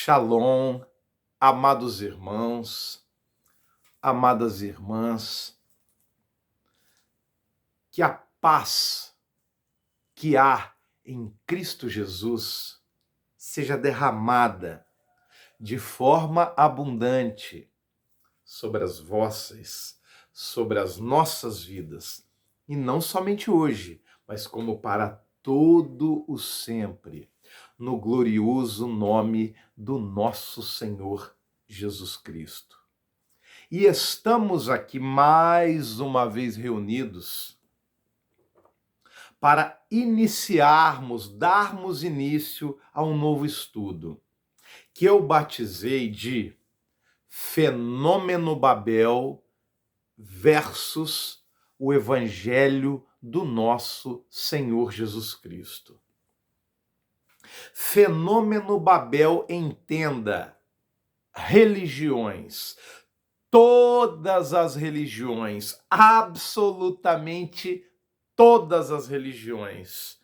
Shalom, amados irmãos, amadas irmãs, que a paz que há em Cristo Jesus seja derramada de forma abundante sobre as vossas, sobre as nossas vidas, e não somente hoje, mas como para todo o sempre, no glorioso nome do nosso Senhor Jesus Cristo. E estamos aqui mais uma vez reunidos para darmos início a um novo estudo, que eu batizei de Fenômeno Babel versus o Evangelho do nosso Senhor Jesus Cristo. Fenômeno Babel, entenda, religiões, todas as religiões, absolutamente todas as religiões,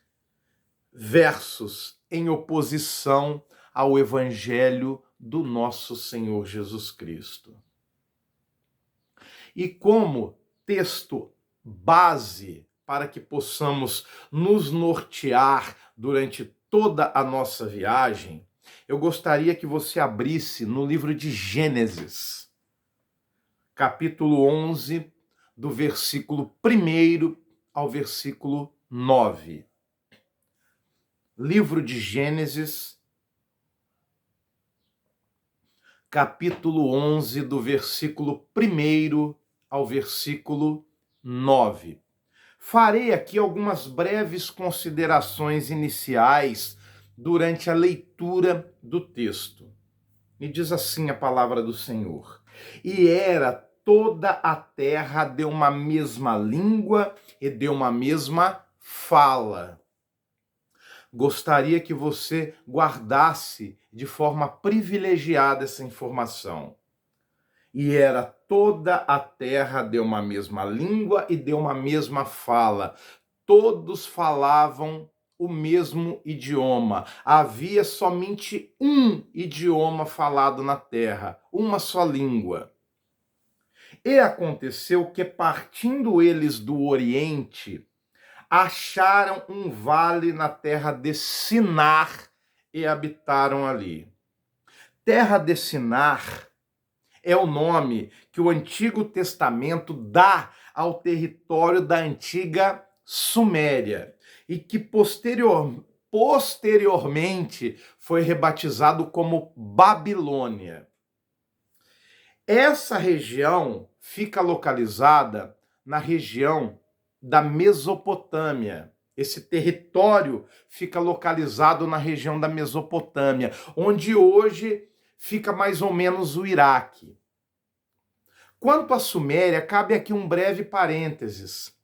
versus em oposição ao Evangelho do nosso Senhor Jesus Cristo. E como texto base para que possamos nos nortear durante toda a nossa viagem, eu gostaria que você abrisse no livro de Gênesis, capítulo 11, do versículo 1 ao versículo 9. Livro de Gênesis, capítulo 11, do versículo 1 ao versículo 9. Farei aqui algumas breves considerações iniciais durante a leitura do texto. E diz assim a palavra do Senhor: E era toda a terra de uma mesma língua e de uma mesma fala. Gostaria que você guardasse de forma privilegiada essa informação. E era toda a terra de uma mesma língua e de uma mesma fala. Todos falavam o mesmo idioma. Havia somente um idioma falado na terra, uma só língua. E aconteceu que, partindo eles do Oriente, acharam um vale na terra de Sinar e habitaram ali. Terra de Sinar é o nome que o Antigo Testamento dá ao território da antiga Suméria e que posteriormente foi rebatizado como Babilônia. Essa região fica localizada na região da Mesopotâmia. Esse território fica localizado na região da Mesopotâmia, onde hoje fica mais ou menos o Iraque. Quanto à Suméria, cabe aqui um breve parênteses.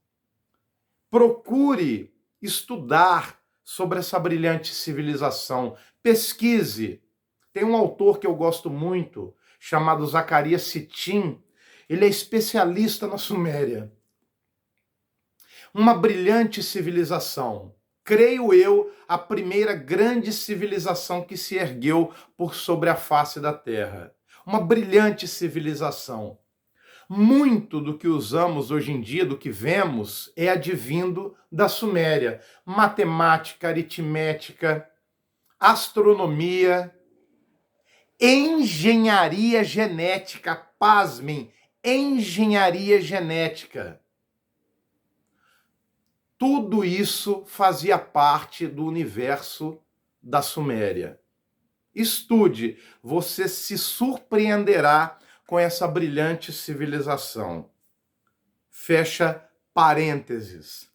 Procure estudar sobre essa brilhante civilização. Pesquise. Tem um autor que eu gosto muito, chamado Zacarias Sitchin. Ele é especialista na Suméria. Uma brilhante civilização. Creio eu, a primeira grande civilização que se ergueu por sobre a face da Terra. Uma brilhante civilização. Muito do que usamos hoje em dia, do que vemos, é advindo da Suméria. Matemática, aritmética, astronomia, engenharia genética. Pasmem, engenharia genética. Tudo isso fazia parte do universo da Suméria. Estude, você se surpreenderá com essa brilhante civilização. Fecha parênteses.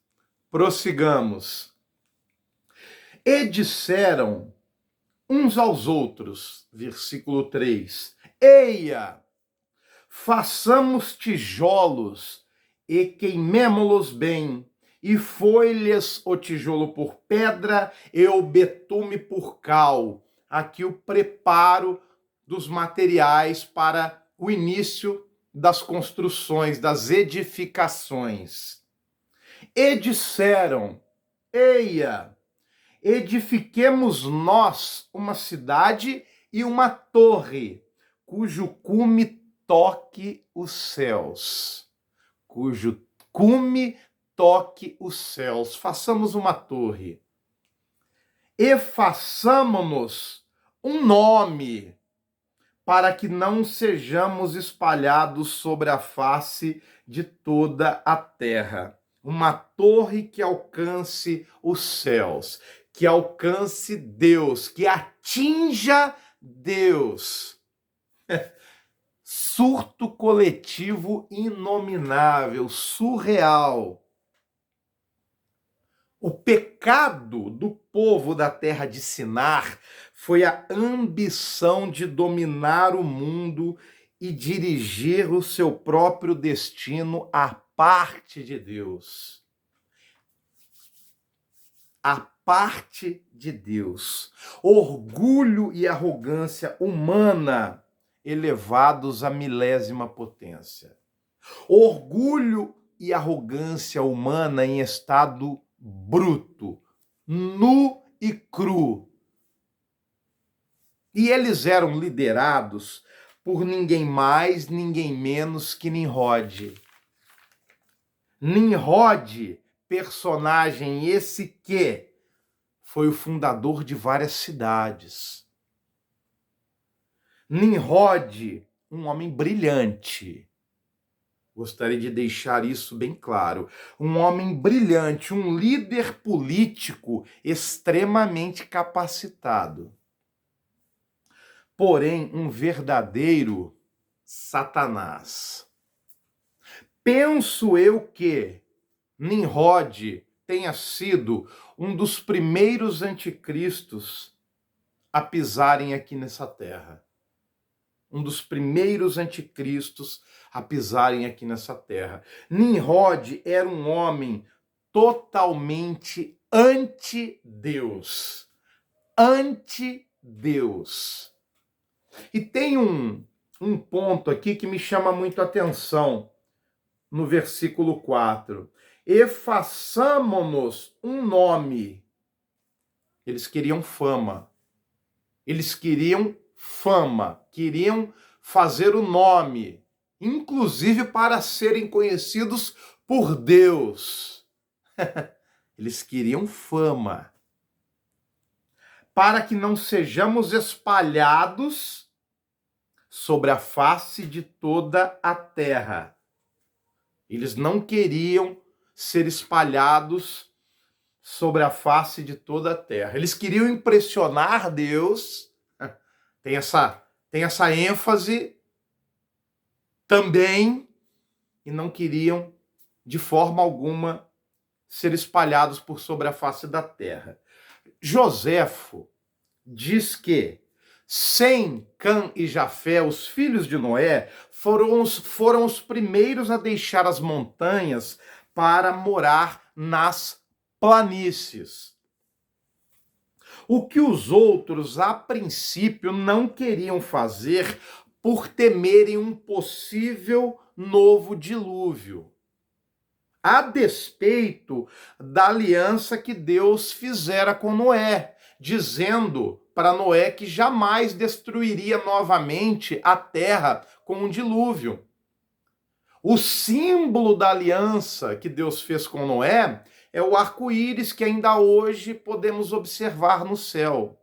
Prossigamos. E disseram uns aos outros, versículo 3, Eia, façamos tijolos e queimemo-los bem. E foi-lhes o tijolo por pedra e o betume por cal. Aqui o preparo dos materiais para o início das construções, das edificações. E disseram, Eia, edifiquemos nós uma cidade e uma torre, cujo cume toque os céus. Cujo cume toque os céus. Façamos uma torre. E façamo-nos um nome, para que não sejamos espalhados sobre a face de toda a terra. Uma torre que alcance os céus, que alcance Deus, que atinja Deus. Surto coletivo inominável, surreal. O pecado do povo da terra de Sinar foi a ambição de dominar o mundo e dirigir o seu próprio destino à parte de Deus. À parte de Deus. Orgulho e arrogância humana elevados à milésima potência. Orgulho e arrogância humana em estado bruto, nu e cru. E eles eram liderados por ninguém mais, ninguém menos que Nimrod. Nimrod, personagem esse que foi o fundador de várias cidades. Nimrod, um homem brilhante. Gostaria de deixar isso bem claro. Um homem brilhante, um líder político extremamente capacitado. Porém, um verdadeiro Satanás. Penso eu que Nimrod tenha sido um dos primeiros anticristos a pisarem aqui nessa terra. Um dos primeiros anticristos a pisarem aqui nessa terra. Nimrod era um homem totalmente anti-Deus. Anti-Deus. E tem um ponto aqui que me chama muito a atenção no versículo 4. E façamo-nos um nome. Eles queriam fama. Eles queriam fama, queriam fazer o nome, inclusive para serem conhecidos por Deus. Eles queriam fama. Para que não sejamos espalhados sobre a face de toda a terra. Eles não queriam ser espalhados sobre a face de toda a terra. Eles queriam impressionar Deus. Tem essa ênfase também, e não queriam de forma alguma ser espalhados por sobre a face da terra. Joséfo diz que Sem, Cã e Jafé, os filhos de Noé, foram os primeiros a deixar as montanhas para morar nas planícies. O que os outros, a princípio, não queriam fazer por temerem um possível novo dilúvio, a despeito da aliança que Deus fizera com Noé, dizendo para Noé que jamais destruiria novamente a terra com um dilúvio. O símbolo da aliança que Deus fez com Noé é o arco-íris que ainda hoje podemos observar no céu.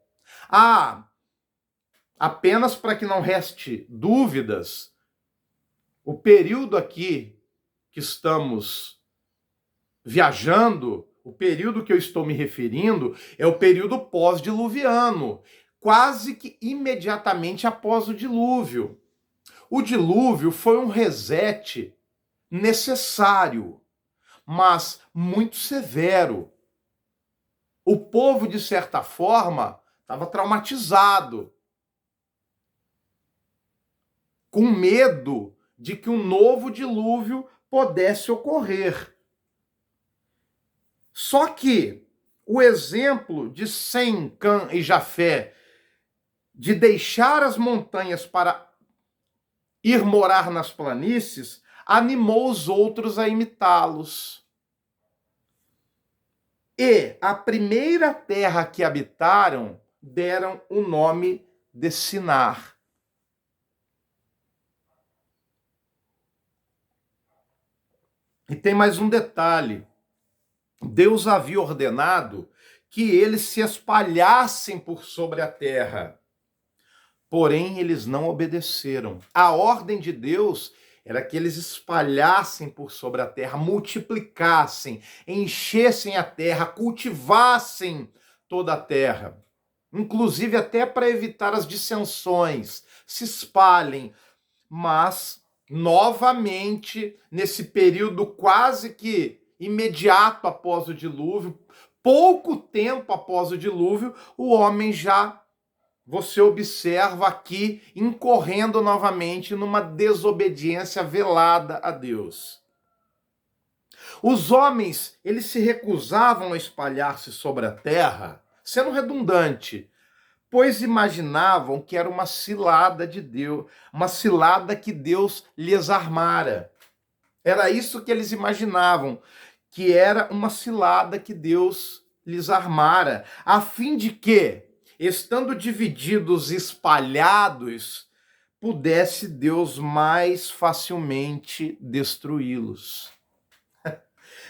Apenas para que não reste dúvidas, o período aqui que estamos viajando, o período que eu estou me referindo, é o período pós-diluviano, quase que imediatamente após o dilúvio. O dilúvio foi um reset necessário, mas muito severo. O povo, de certa forma, estava traumatizado, com medo de que um novo dilúvio pudesse ocorrer. Só que o exemplo de Sem, Cã e Jafé, de deixar as montanhas para ir morar nas planícies, animou os outros a imitá-los. E a primeira terra que habitaram deram o nome de Sinar. E tem mais um detalhe. Deus havia ordenado que eles se espalhassem por sobre a terra. Porém, eles não obedeceram. A ordem de Deus era que eles espalhassem por sobre a terra, multiplicassem, enchessem a terra, cultivassem toda a terra. Inclusive até para evitar as dissensões, se espalhem. Mas, novamente, nesse período quase que imediato após o dilúvio, pouco tempo após o dilúvio, o homem já, você observa aqui, incorrendo novamente numa desobediência velada a Deus. Os homens, eles se recusavam a espalhar-se sobre a terra, sendo redundante, pois imaginavam que era uma cilada de Deus, uma cilada que Deus lhes armara. Era isso que eles imaginavam, que era uma cilada que Deus lhes armara, a fim de que, estando divididos, espalhados, pudesse Deus mais facilmente destruí-los.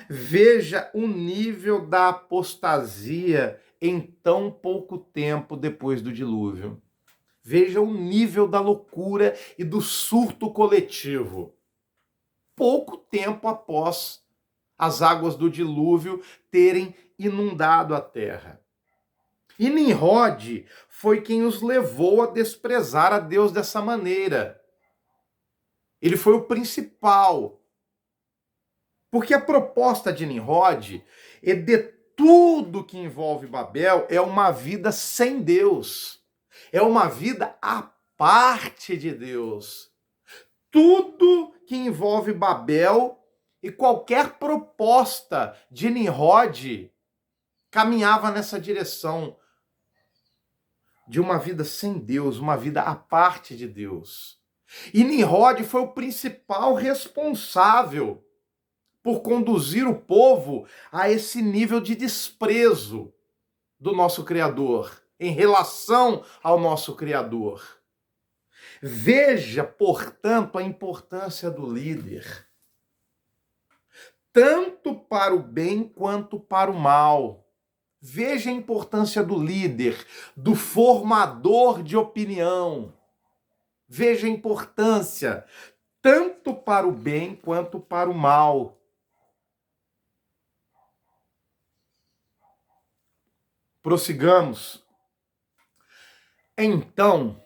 Veja o nível da apostasia em tão pouco tempo depois do dilúvio. Veja o nível da loucura e do surto coletivo. Pouco tempo após as águas do dilúvio terem inundado a terra. E Nimrod foi quem os levou a desprezar a Deus dessa maneira. Ele foi o principal. Porque a proposta de Nimrod é de tudo que envolve Babel é uma vida sem Deus. É uma vida à parte de Deus. Tudo que envolve Babel e qualquer proposta de Nimrod caminhava nessa direção de uma vida sem Deus, uma vida à parte de Deus. E Nimrod foi o principal responsável por conduzir o povo a esse nível de desprezo do nosso Criador, em relação ao nosso Criador. Veja, portanto, a importância do líder, tanto para o bem quanto para o mal. Veja a importância do líder, do formador de opinião. Veja a importância, tanto para o bem quanto para o mal. Prossigamos. Então,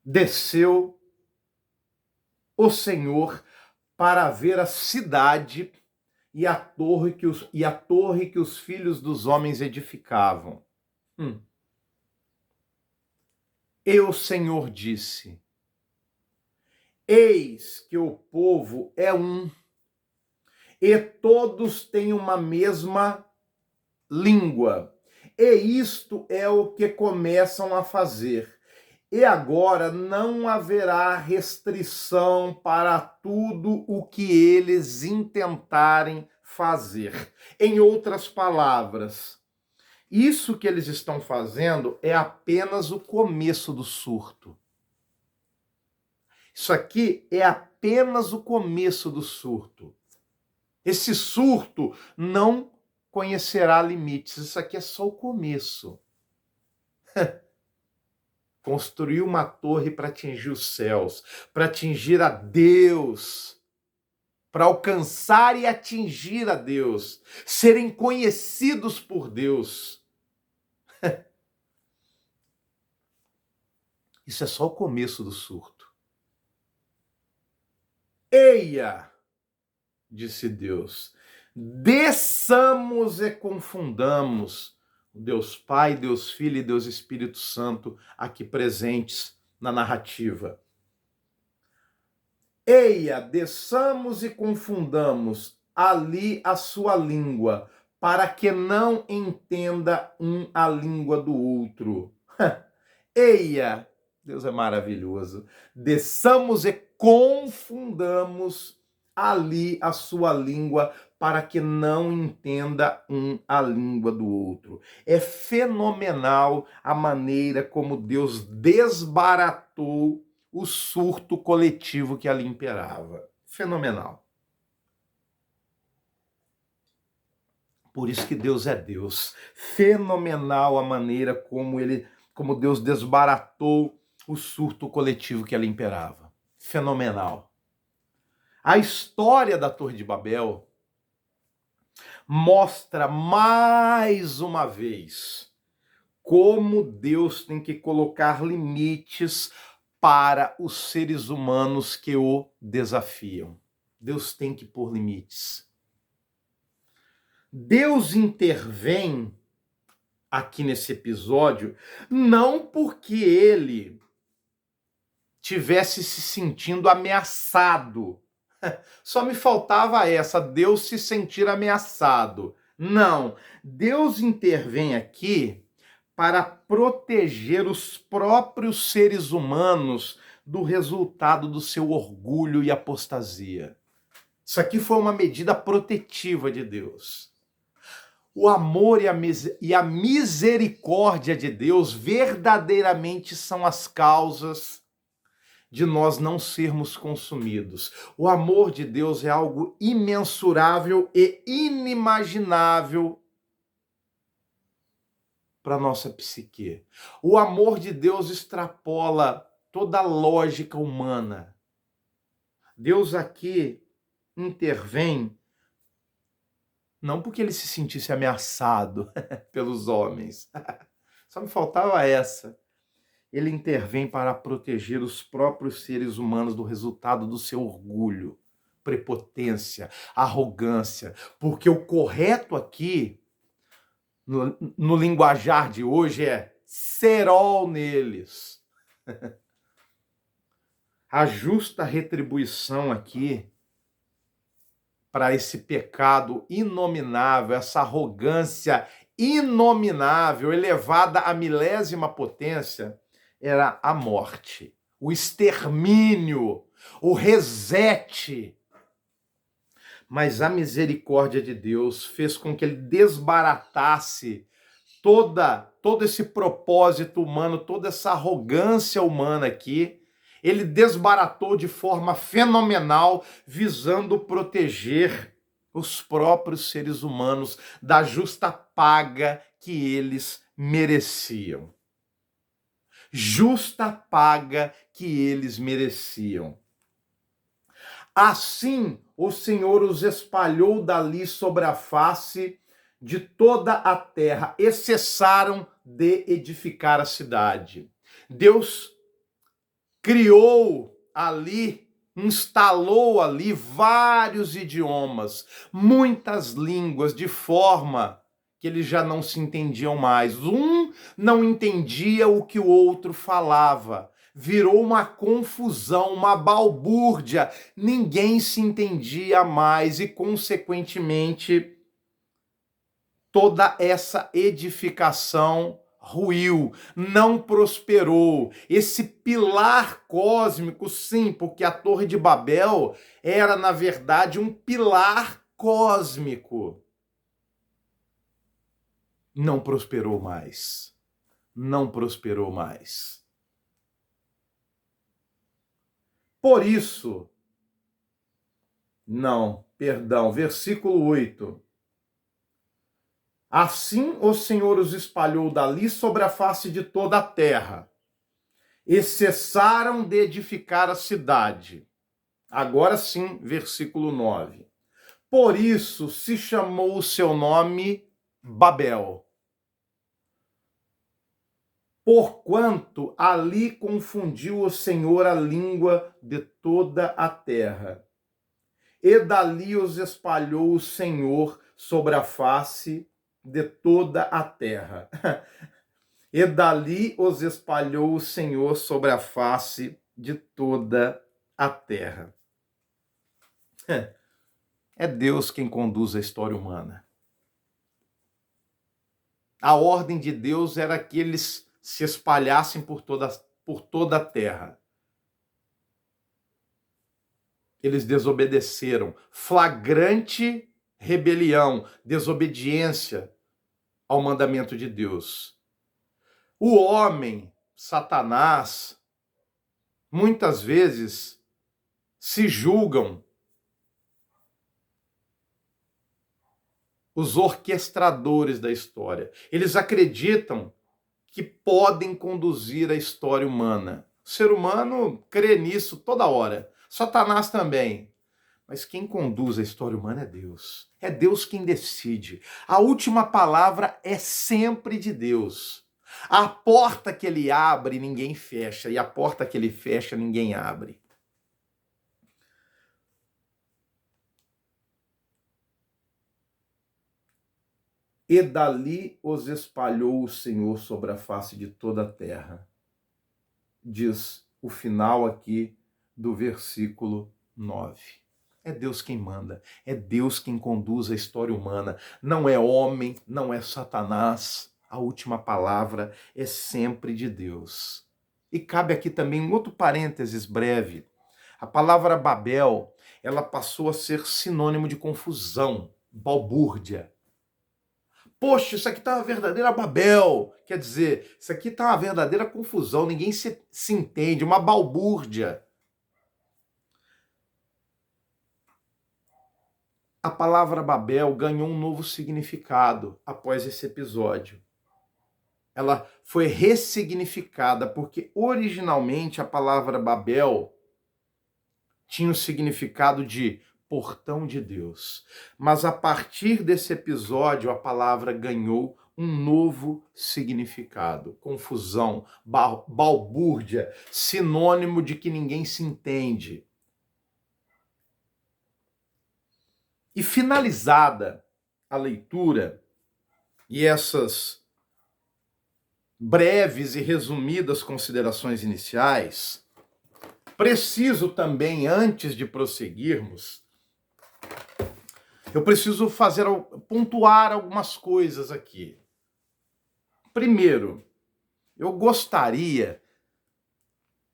desceu o Senhor para ver a cidade e a torre que os filhos dos homens edificavam. E o Senhor disse: eis que o povo é um, e todos têm uma mesma língua. E isto é o que começam a fazer. E agora não haverá restrição para tudo o que eles intentarem fazer. Em outras palavras, isso que eles estão fazendo é apenas o começo do surto. Isso aqui é apenas o começo do surto. Esse surto não conhecerá limites. Isso aqui é só o começo. Construir uma torre para atingir os céus, para atingir a Deus, para alcançar e atingir a Deus, serem conhecidos por Deus. Isso é só o começo do surto. Eia, disse Deus, desçamos e confundamos Deus Pai, Deus Filho e Deus Espírito Santo aqui presentes na narrativa. Eia, desçamos e confundamos ali a sua língua, para que não entenda um a língua do outro. Eia, Deus é maravilhoso. Desçamos e confundamos ali a sua língua, para que não entenda um a língua do outro. É fenomenal a maneira como Deus desbaratou o surto coletivo que ali imperava. Fenomenal. Por isso que Deus é Deus. Fenomenal a maneira como Deus desbaratou o surto coletivo que ali imperava. Fenomenal. A história da Torre de Babel mostra mais uma vez como Deus tem que colocar limites para os seres humanos que o desafiam. Deus tem que pôr limites. Deus intervém aqui nesse episódio não porque ele tivesse se sentindo ameaçado. Só me faltava essa, Deus se sentir ameaçado. Não, Deus intervém aqui para proteger os próprios seres humanos do resultado do seu orgulho e apostasia. Isso aqui foi uma medida protetiva de Deus. O amor e a misericórdia de Deus verdadeiramente são as causas de nós não sermos consumidos. O amor de Deus é algo imensurável e inimaginável para a nossa psique. O amor de Deus extrapola toda a lógica humana. Deus aqui intervém não porque ele se sentisse ameaçado pelos homens. Só me faltava essa. Ele intervém para proteger os próprios seres humanos do resultado do seu orgulho, prepotência, arrogância. Porque o correto aqui, no linguajar de hoje, é serol neles. A justa retribuição aqui para esse pecado inominável, essa arrogância inominável, elevada à milésima potência, era a morte, o extermínio, o reset. Mas a misericórdia de Deus fez com que ele desbaratasse todo esse propósito humano, toda essa arrogância humana aqui. Ele desbaratou de forma fenomenal, visando proteger os próprios seres humanos da justa paga que eles mereciam. Justa paga que eles mereciam. Assim, o Senhor os espalhou dali sobre a face de toda a terra, e cessaram de edificar a cidade. Deus criou ali, instalou ali vários idiomas, muitas línguas, de forma que eles já não se entendiam mais. Um não entendia o que o outro falava. Virou uma confusão, uma balbúrdia. Ninguém se entendia mais e, consequentemente, toda essa edificação ruiu, não prosperou. Esse pilar cósmico, sim, porque a Torre de Babel era, na verdade, um pilar cósmico. Não prosperou mais. Não prosperou mais. Por isso, versículo 8. Assim o Senhor os espalhou dali sobre a face de toda a terra, e cessaram de edificar a cidade. Agora sim, versículo 9. Por isso se chamou o seu nome Babel, porquanto ali confundiu o Senhor a língua de toda a terra. E dali os espalhou o Senhor sobre a face de toda a terra. E dali os espalhou o Senhor sobre a face de toda a terra. É Deus quem conduz a história humana. A ordem de Deus era que eles se espalhassem por toda a terra. Eles desobedeceram. Flagrante rebelião, desobediência ao mandamento de Deus. O homem, Satanás, muitas vezes se julgam os orquestradores da história. Eles acreditam que podem conduzir a história humana. O ser humano crê nisso toda hora. Satanás também. Mas quem conduz a história humana é Deus. É Deus quem decide. A última palavra é sempre de Deus. A porta que ele abre, ninguém fecha. E a porta que ele fecha, ninguém abre. E dali os espalhou o Senhor sobre a face de toda a terra. Diz o final aqui do versículo 9. É Deus quem manda, é Deus quem conduz a história humana. Não é homem, não é Satanás. A última palavra é sempre de Deus. E cabe aqui também um outro parênteses breve. A palavra Babel, ela passou a ser sinônimo de confusão, balbúrdia. Poxa, isso aqui tá uma verdadeira Babel. Quer dizer, isso aqui tá uma verdadeira confusão, ninguém se entende, uma balbúrdia. A palavra Babel ganhou um novo significado após esse episódio. Ela foi ressignificada, porque originalmente a palavra Babel tinha o significado de portão de Deus. Mas a partir desse episódio, a palavra ganhou um novo significado. Confusão, balbúrdia, sinônimo de que ninguém se entende. E finalizada a leitura e essas breves e resumidas considerações iniciais, preciso também, antes de prosseguirmos, eu preciso pontuar algumas coisas aqui. Primeiro, eu gostaria,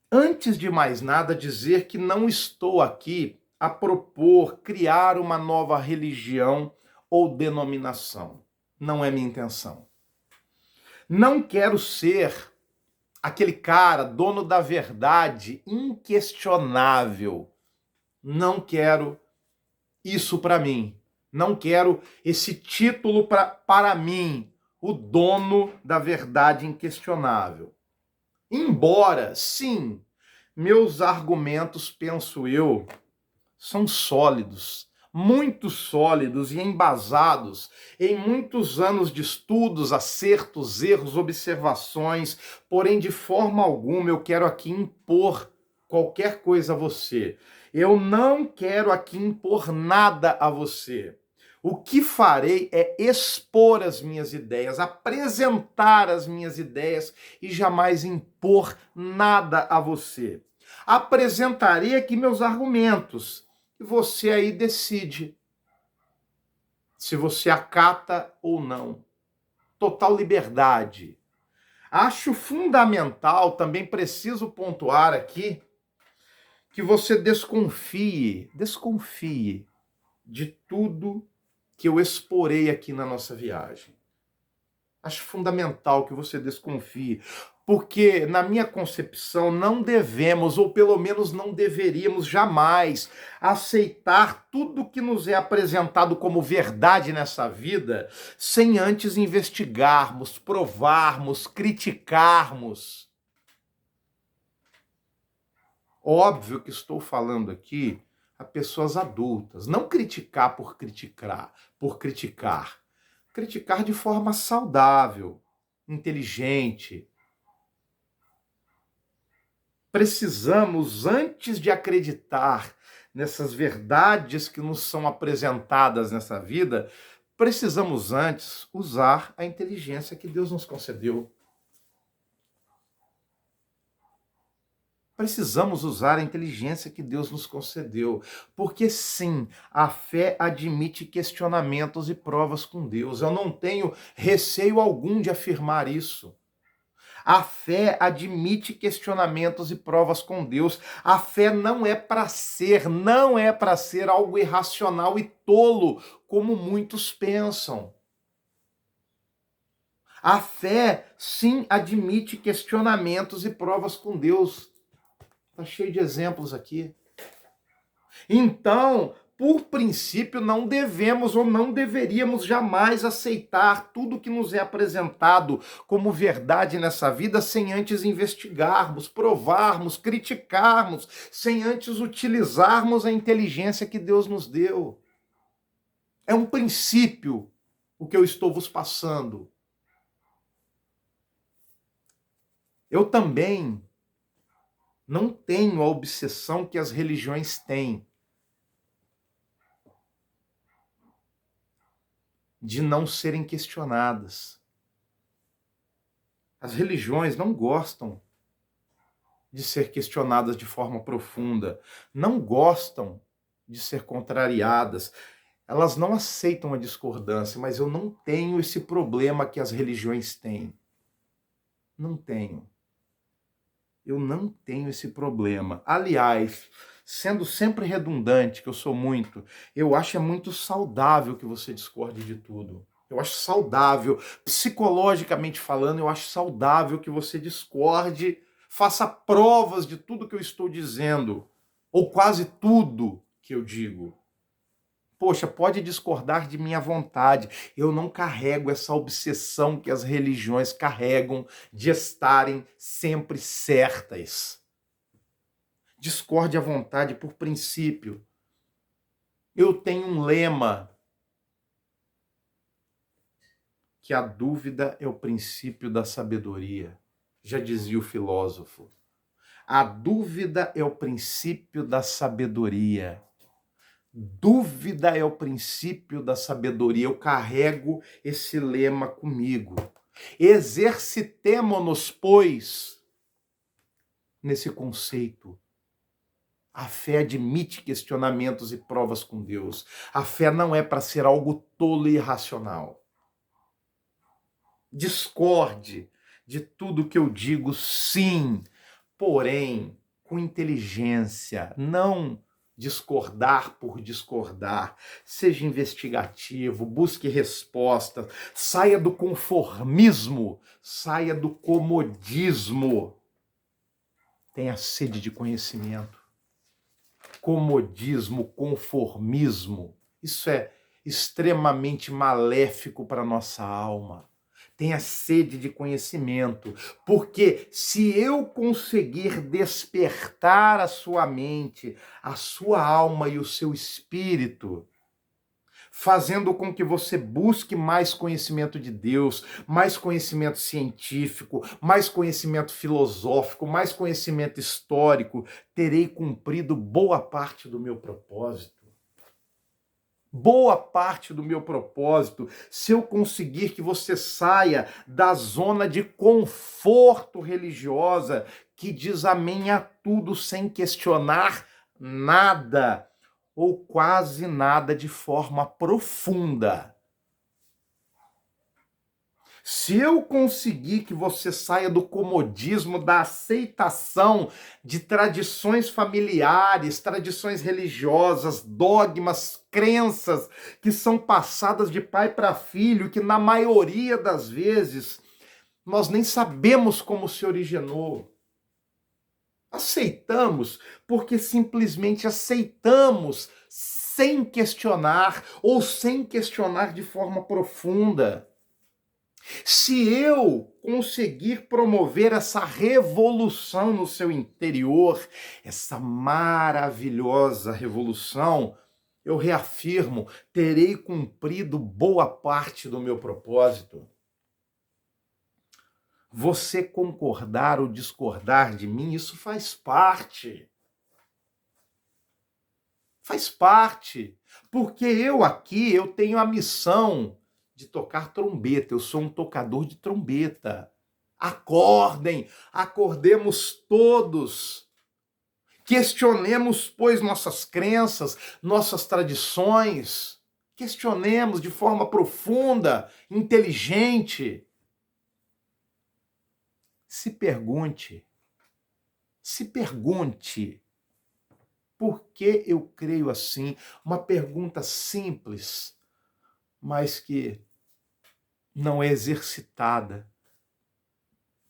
antes de mais nada, dizer que não estou aqui a propor criar uma nova religião ou denominação. Não é minha intenção. Não quero ser aquele cara, dono da verdade, inquestionável. Não quero isso para mim. Não quero esse título para mim, o dono da verdade inquestionável. Embora, sim, meus argumentos, penso eu, são sólidos, muito sólidos e embasados em muitos anos de estudos, acertos, erros, observações, porém de forma alguma eu quero aqui impor qualquer coisa a você. Eu não quero aqui impor nada a você. O que farei é expor as minhas ideias, apresentar as minhas ideias e jamais impor nada a você. Apresentarei aqui meus argumentos e você aí decide se você acata ou não. Total liberdade. Acho fundamental, também preciso pontuar aqui, que você desconfie de tudo que eu exporei aqui na nossa viagem. Acho fundamental que você desconfie, porque na minha concepção não devemos, ou pelo menos não deveríamos jamais aceitar tudo que nos é apresentado como verdade nessa vida, sem antes investigarmos, provarmos, criticarmos. Óbvio que estou falando aqui a pessoas adultas, não criticar por criticar, criticar de forma saudável, inteligente. Precisamos, antes de acreditar nessas verdades que nos são apresentadas nessa vida, precisamos antes usar a inteligência que Deus nos concedeu. Precisamos usar a inteligência que Deus nos concedeu, porque sim, a fé admite questionamentos e provas com Deus. Eu não tenho receio algum de afirmar isso. A fé admite questionamentos e provas com Deus. A fé não é para ser algo irracional e tolo, como muitos pensam. A fé, sim, admite questionamentos e provas com Deus. Está cheio de exemplos aqui. Então, por princípio, não devemos ou não deveríamos jamais aceitar tudo que nos é apresentado como verdade nessa vida sem antes investigarmos, provarmos, criticarmos, sem antes utilizarmos a inteligência que Deus nos deu. É um princípio o que eu estou vos passando. Eu também não tenho a obsessão que as religiões têm de não serem questionadas. As religiões não gostam de ser questionadas de forma profunda, não gostam de ser contrariadas. Elas não aceitam a discordância, mas eu não tenho esse problema que as religiões têm. Não tenho. Eu não tenho esse problema. Aliás, sendo sempre redundante, que eu sou muito, eu acho é muito saudável que você discorde de tudo. Eu acho saudável, psicologicamente falando, eu acho saudável que você discorde, faça provas de tudo que eu estou dizendo, ou quase tudo que eu digo. Poxa, pode discordar de minha vontade. Eu não carrego essa obsessão que as religiões carregam de estarem sempre certas. Discorde à vontade por princípio. Eu tenho um lema que a dúvida é o princípio da sabedoria. Já dizia o filósofo. A dúvida é o princípio da sabedoria. Dúvida é o princípio da sabedoria. Eu carrego esse lema comigo. Exercitemo-nos, pois, nesse conceito. A fé admite questionamentos e provas com Deus. A fé não é para ser algo tolo e irracional. Discorde de tudo que eu digo, sim, porém, com inteligência, não discordar por discordar. Seja investigativo, busque respostas, saia do conformismo, saia do comodismo. Tenha sede de conhecimento. Comodismo, conformismo, isso é extremamente maléfico para a nossa alma. Tenha sede de conhecimento, porque se eu conseguir despertar a sua mente, a sua alma e o seu espírito, fazendo com que você busque mais conhecimento de Deus, mais conhecimento científico, mais conhecimento filosófico, mais conhecimento histórico, terei cumprido boa parte do meu propósito. Boa parte do meu propósito, se eu conseguir que você saia da zona de conforto religiosa, que diz amém a tudo sem questionar nada, ou quase nada de forma profunda. Se eu conseguir que você saia do comodismo, da aceitação de tradições familiares, tradições religiosas, dogmas, crenças que são passadas de pai para filho, que na maioria das vezes nós nem sabemos como se originou. Aceitamos porque simplesmente aceitamos sem questionar ou sem questionar de forma profunda. Se eu conseguir promover essa revolução no seu interior, essa maravilhosa revolução, eu reafirmo, terei cumprido boa parte do meu propósito. Você concordar ou discordar de mim, isso faz parte. Faz parte. Porque eu tenho a missão de tocar trombeta. Eu sou um tocador de trombeta. Acordem, acordemos todos. Questionemos, pois, nossas crenças, nossas tradições. Questionemos de forma profunda, inteligente. se pergunte, por que eu creio assim? Uma pergunta simples, mas que não é exercitada.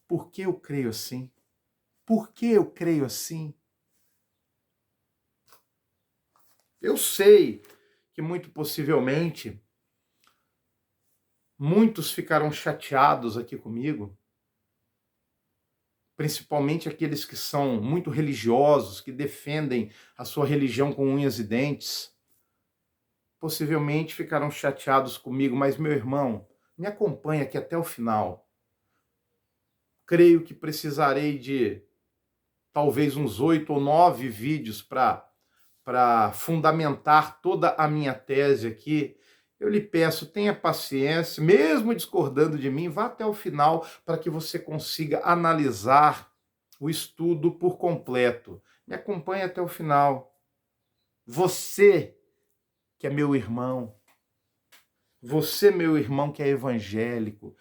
Por que eu creio assim? Por que eu creio assim? Eu sei que muito possivelmente muitos ficaram chateados aqui comigo, principalmente aqueles que são muito religiosos, que defendem a sua religião com unhas e dentes. Possivelmente ficaram chateados comigo, mas meu irmão, me acompanha aqui até o final. Creio que precisarei de talvez uns 8 ou 9 vídeos para fundamentar toda a minha tese aqui. Eu lhe peço, tenha paciência, mesmo discordando de mim, vá até o final para que você consiga analisar o estudo por completo. Me acompanhe até o final. Você que é meu irmão, você, meu irmão, que é evangélico,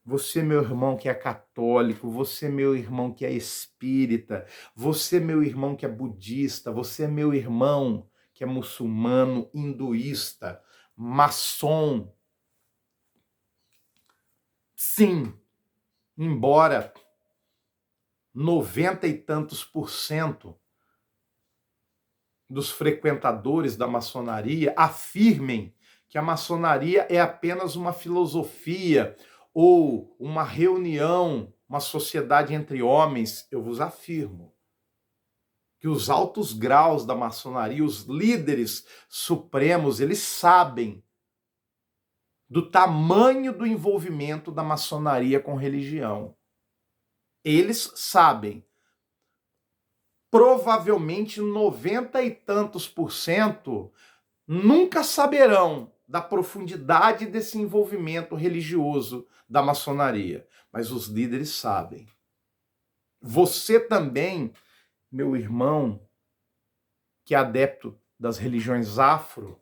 você, meu irmão, que é católico, você, meu irmão, que é espírita, você, meu irmão, que é budista, você, meu irmão, que é muçulmano, hinduísta, maçom. Sim, embora 90 e tantos por cento dos frequentadores da maçonaria afirmem que a maçonaria é apenas uma filosofia ou uma reunião, uma sociedade entre homens, eu vos afirmo que os altos graus da maçonaria, os líderes supremos, eles sabem do tamanho do envolvimento da maçonaria com religião. Eles sabem. Provavelmente 90 e tantos por cento nunca saberão da profundidade desse envolvimento religioso da maçonaria, mas os líderes sabem. Você também, meu irmão, que é adepto das religiões afro,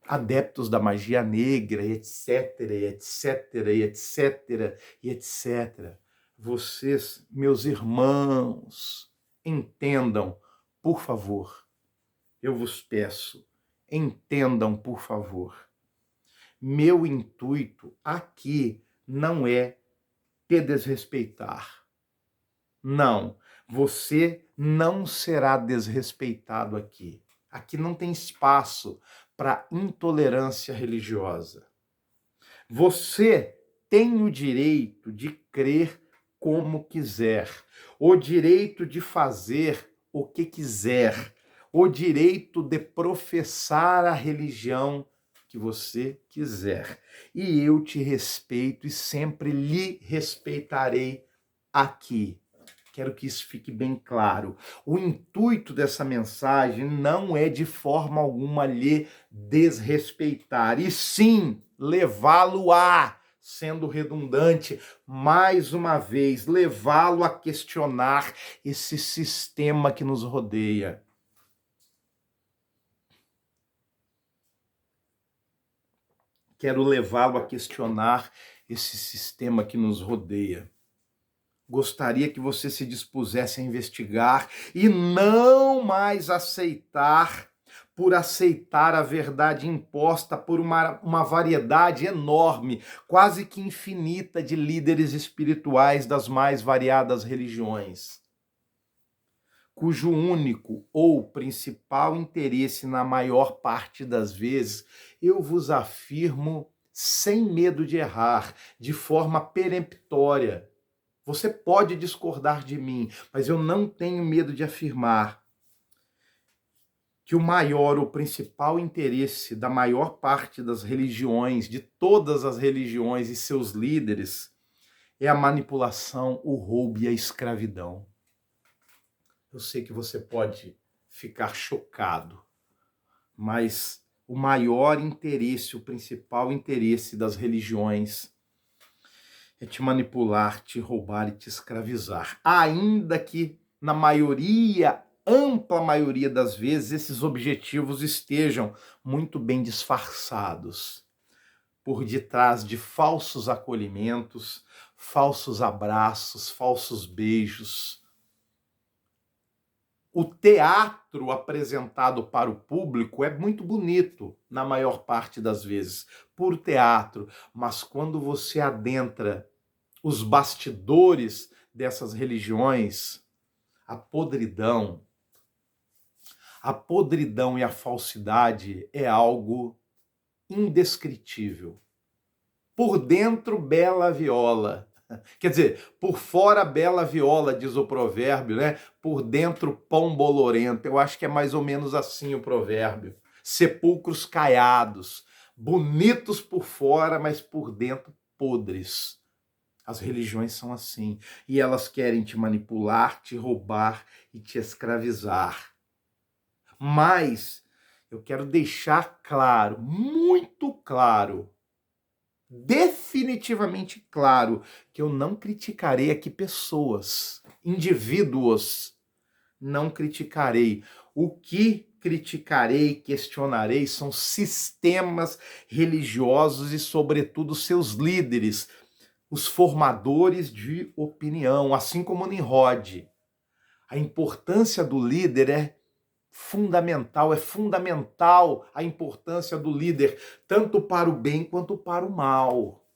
adeptos da magia negra, etc, etc, etc, etc. Vocês, meus irmãos, entendam, por favor, eu vos peço, entendam, por favor. Meu intuito aqui não é te desrespeitar. Não, você não será desrespeitado aqui. Aqui não tem espaço para intolerância religiosa. Você tem o direito de crer como quiser, o direito de fazer o que quiser, o direito de professar a religião que você quiser. E eu te respeito e sempre lhe respeitarei aqui. Quero que isso fique bem claro. O intuito dessa mensagem não é de forma alguma lhe desrespeitar, e sim levá-lo a, sendo redundante, mais uma vez, levá-lo a questionar esse sistema que nos rodeia. Quero levá-lo a questionar esse sistema que nos rodeia. Gostaria que você se dispusesse a investigar e não mais aceitar, por aceitar a verdade imposta por uma variedade enorme, quase que infinita, de líderes espirituais das mais variadas religiões, cujo único ou principal interesse, na maior parte das vezes, eu vos afirmo, sem medo de errar, de forma peremptória. Você pode discordar de mim, mas eu não tenho medo de afirmar que o maior ou principal interesse da maior parte das religiões, de todas as religiões e seus líderes, é a manipulação, o roubo e a escravidão. Eu sei que você pode ficar chocado, mas o maior interesse, o principal interesse das religiões é te manipular, te roubar e te escravizar. Ainda que, na maioria, ampla maioria das vezes, esses objetivos estejam muito bem disfarçados por detrás de falsos acolhimentos, falsos abraços, falsos beijos. O teatro apresentado para o público é muito bonito, na maior parte das vezes, por teatro, mas quando você adentra os bastidores dessas religiões, a podridão e a falsidade é algo indescritível. Por dentro, bela viola. Quer dizer, por fora, bela viola, diz o provérbio, né? Por dentro, pão bolorento. Eu acho que é mais ou menos assim o provérbio. Sepulcros caiados, bonitos por fora, mas por dentro, podres. As religiões são assim. E elas querem te manipular, te roubar e te escravizar. Mas eu quero deixar claro, muito claro, definitivamente claro, que eu não criticarei aqui pessoas, indivíduos, não criticarei. O que criticarei, questionarei são sistemas religiosos e, sobretudo, seus líderes, os formadores de opinião, assim como Nimrod. A importância do líder é fundamental a importância do líder, tanto para o bem quanto para o mal.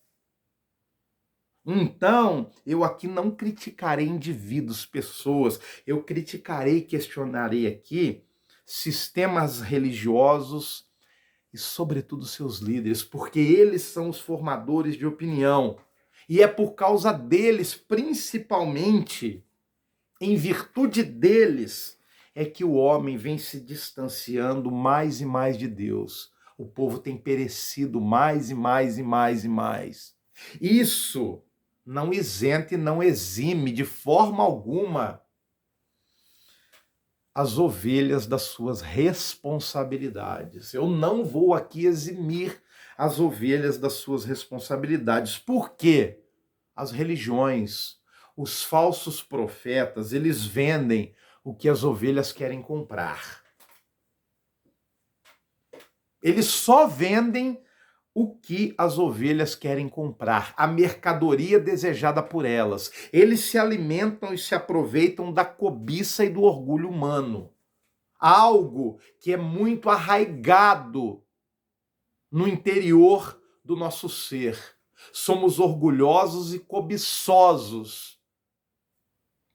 Então, eu aqui não criticarei indivíduos, pessoas, eu criticarei e questionarei aqui sistemas religiosos e, sobretudo, seus líderes, porque eles são os formadores de opinião. E é por causa deles, principalmente, em virtude deles, é que o homem vem se distanciando mais e mais de Deus. O povo tem perecido mais e mais e mais e mais. Isso não isenta e não exime de forma alguma as ovelhas das suas responsabilidades. Eu não vou aqui eximir as ovelhas das suas responsabilidades. Por quê? As religiões, os falsos profetas, eles vendem o que as ovelhas querem comprar. Eles só vendem o que as ovelhas querem comprar, a mercadoria desejada por elas. Eles se alimentam e se aproveitam da cobiça e do orgulho humano. Algo que é muito arraigado no interior do nosso ser. Somos orgulhosos e cobiçosos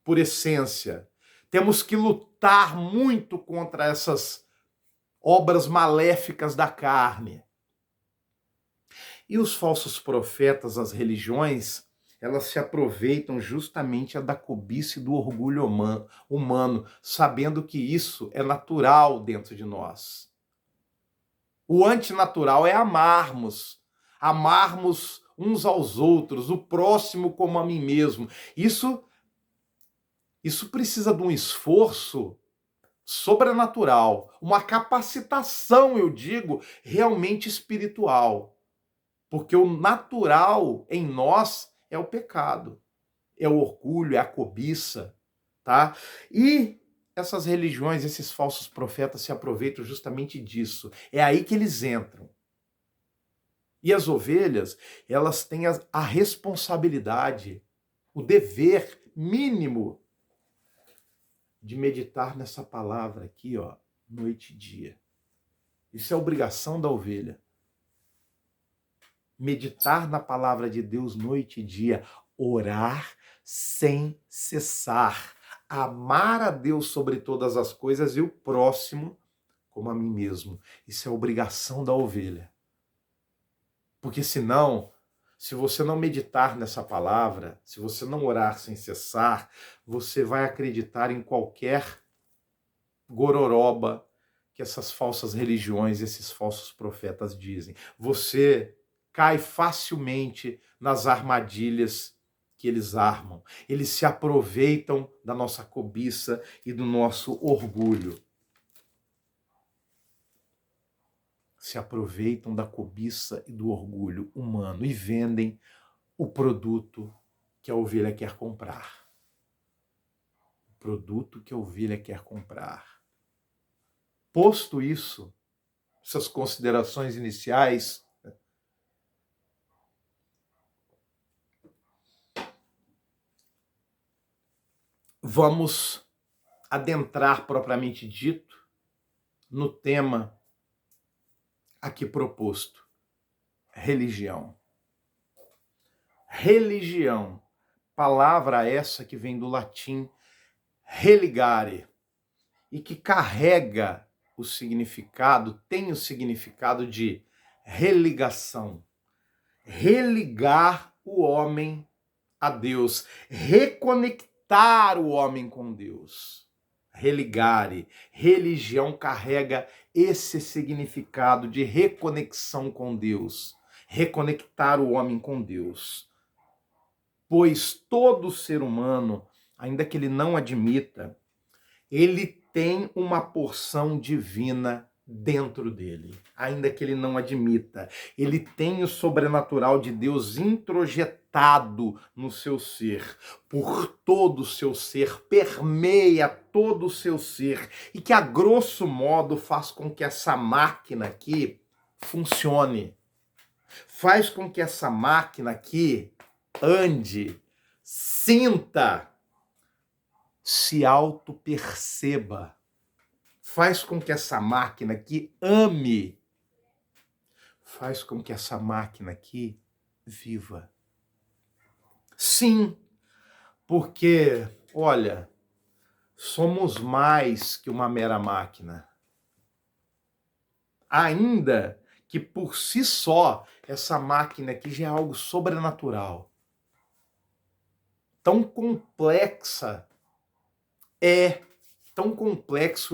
por essência. Temos que lutar muito contra essas obras maléficas da carne. E os falsos profetas, as religiões, elas se aproveitam justamente da cobiça e do orgulho humano, sabendo que isso é natural dentro de nós. O antinatural é amarmos uns aos outros, o próximo como a mim mesmo. Isso precisa de um esforço sobrenatural, uma capacitação, eu digo, realmente espiritual. Porque o natural em nós é o pecado, é o orgulho, é a cobiça, tá? E essas religiões, esses falsos profetas se aproveitam justamente disso. É aí que eles entram. E as ovelhas, elas têm a responsabilidade, o dever mínimo de meditar nessa palavra aqui, ó, noite e dia. Isso é obrigação da ovelha. Meditar na palavra de Deus noite e dia, orar sem cessar, amar a Deus sobre todas as coisas e o próximo como a mim mesmo. Isso é obrigação da ovelha. Porque senão, se você não meditar nessa palavra, se você não orar sem cessar, você vai acreditar em qualquer gororoba que essas falsas religiões, esses falsos profetas dizem. Você cai facilmente nas armadilhas que eles armam. Eles se aproveitam da nossa cobiça e do nosso orgulho. Se aproveitam da cobiça e do orgulho humano e vendem o produto que a ovelha quer comprar. O produto que a ovelha quer comprar. Posto isso, essas considerações iniciais, Vamos adentrar propriamente dito no tema aqui proposto: religião. Religião, palavra essa que vem do latim religare e que carrega o significado, tem o significado de religação, religar o homem a Deus, reconectar o homem com Deus. Religare, religião carrega esse significado de reconexão com Deus, reconectar o homem com Deus. Pois todo ser humano, ainda que ele não admita, ele tem uma porção divina dentro dele, ainda que ele não admita. Ele tem o sobrenatural de Deus introjetado no seu ser, por todo o seu ser, permeia todo o seu ser, e que a grosso modo faz com que essa máquina aqui funcione. Faz com que essa máquina aqui ande, sinta, se auto-perceba. Faz com que essa máquina aqui ame. Faz com que essa máquina aqui viva. Sim, porque, olha, somos mais que uma mera máquina. Ainda que por si só, essa máquina aqui já é algo sobrenatural. Tão complexo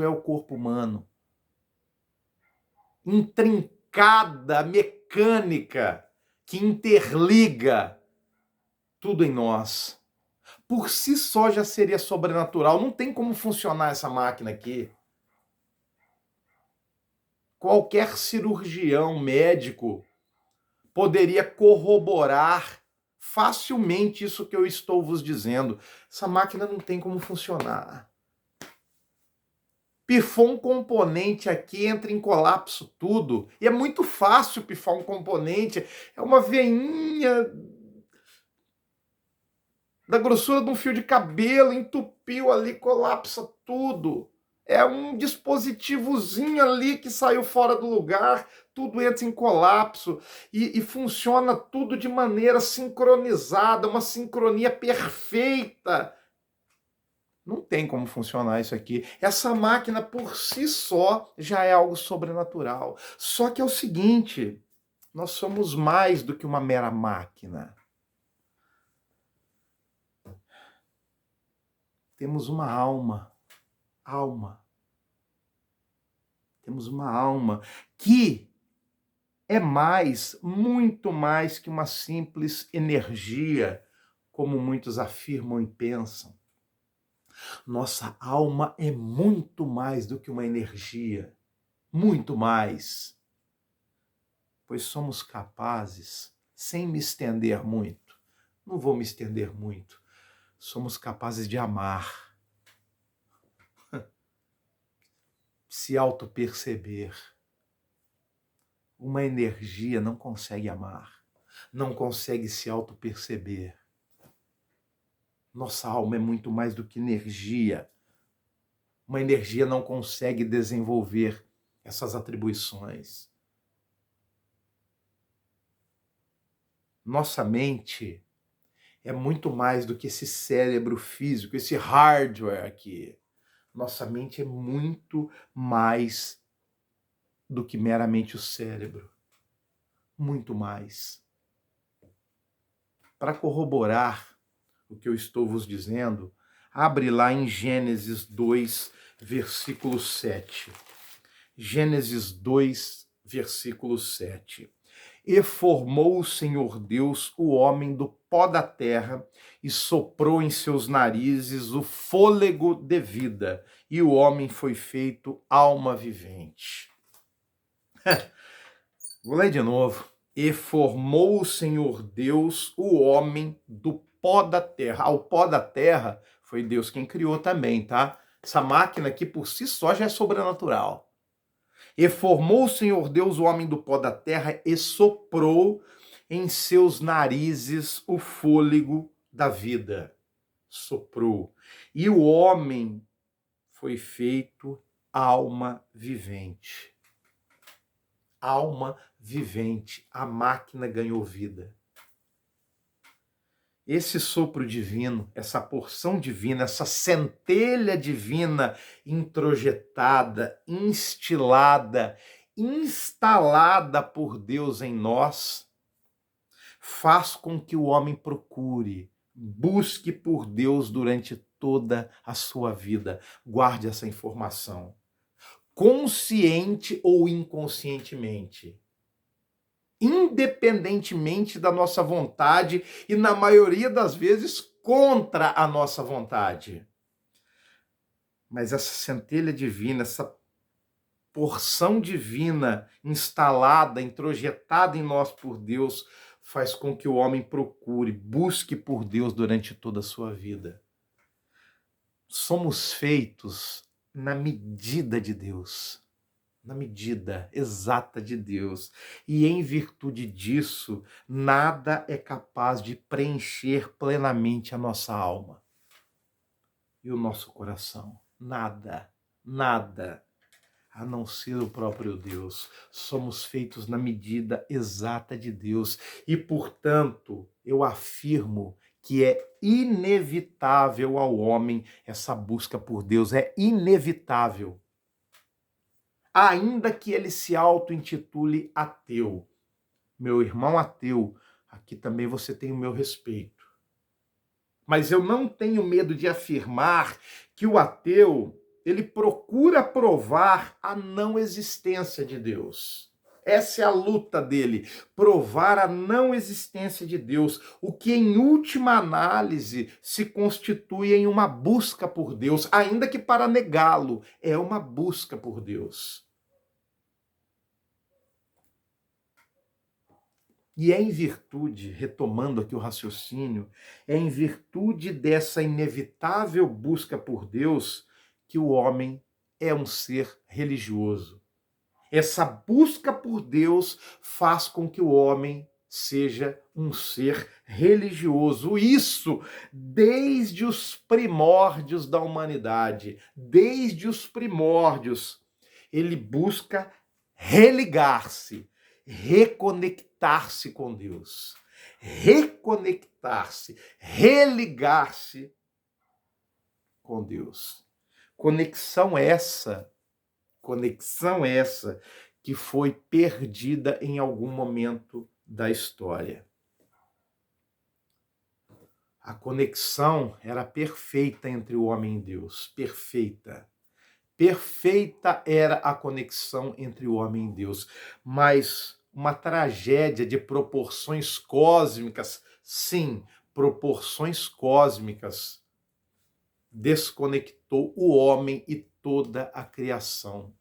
é o corpo humano. Intrincada mecânica que interliga tudo em nós. Por si só já seria sobrenatural. Não tem como funcionar essa máquina aqui. Qualquer cirurgião, médico, poderia corroborar facilmente isso que eu estou vos dizendo. Essa máquina não tem como funcionar. Pifou um componente aqui, entra em colapso tudo. E é muito fácil pifar um componente. É uma veinha da grossura de um fio de cabelo, entupiu ali, colapsa tudo. É um dispositivozinho ali que saiu fora do lugar, tudo entra em colapso e funciona tudo de maneira sincronizada, uma sincronia perfeita. Não tem como funcionar isso aqui. Essa máquina por si só já é algo sobrenatural. Só que é o seguinte, nós somos mais do que uma mera máquina. Temos uma alma. Temos uma alma que é mais, muito mais que uma simples energia, como muitos afirmam e pensam. Nossa alma é muito mais do que uma energia, muito mais. Pois somos capazes, sem me estender muito, não vou me estender muito, somos capazes de amar. Se auto-perceber. Uma energia não consegue amar, não consegue se auto-perceber. Nossa alma é muito mais do que energia. Uma energia não consegue desenvolver essas atribuições. Nossa mente é muito mais do que esse cérebro físico, esse hardware aqui. Nossa mente é muito mais do que meramente o cérebro. Muito mais. Para corroborar o que eu estou vos dizendo, abre lá em Gênesis 2, versículo 7. Gênesis 2, versículo 7. E formou o Senhor Deus o homem do pó da terra e soprou em seus narizes o fôlego de vida, e o homem foi feito alma vivente. Vou ler de novo. E formou o Senhor Deus o homem do pó da terra. O pó da terra foi Deus quem criou também, tá? Essa máquina aqui por si só já é sobrenatural. E formou o Senhor Deus o homem do pó da terra e soprou em seus narizes o fôlego da vida. soprou, e o homem foi feito alma vivente. Alma vivente, a máquina ganhou vida. Esse sopro divino, essa porção divina, essa centelha divina introjetada, instilada, instalada por Deus em nós, faz com que o homem procure, busque por Deus durante toda a sua vida. Guarde essa informação. Consciente ou inconscientemente. Independentemente da nossa vontade e, na maioria das vezes, contra a nossa vontade. Mas essa centelha divina, essa porção divina instalada, introjetada em nós por Deus, faz com que o homem procure, busque por Deus durante toda a sua vida. Somos feitos na medida de Deus. Na medida exata de Deus. E em virtude disso, nada é capaz de preencher plenamente a nossa alma e o nosso coração. Nada, nada, a não ser o próprio Deus. Somos feitos na medida exata de Deus. E, portanto, eu afirmo que é inevitável ao homem essa busca por Deus. É inevitável. Ainda que ele se auto-intitule ateu. Meu irmão ateu, aqui também você tem o meu respeito. Mas eu não tenho medo de afirmar que o ateu, ele procura provar a não existência de Deus. Essa é a luta dele, provar a não existência de Deus, o que em última análise se constitui em uma busca por Deus, ainda que para negá-lo, é uma busca por Deus. E é em virtude, retomando aqui o raciocínio, é em virtude dessa inevitável busca por Deus que o homem é um ser religioso. Essa busca por Deus faz com que o homem seja um ser religioso. Isso desde os primórdios da humanidade, desde os primórdios, ele busca religar-se, reconectar-se com Deus, reconectar-se, religar-se com Deus. Conexão essa que foi perdida em algum momento da história. A conexão era perfeita entre o homem e Deus, perfeita. Perfeita era a conexão entre o homem e Deus, mas uma tragédia de proporções cósmicas, sim, proporções cósmicas, desconectou o homem e toda a criação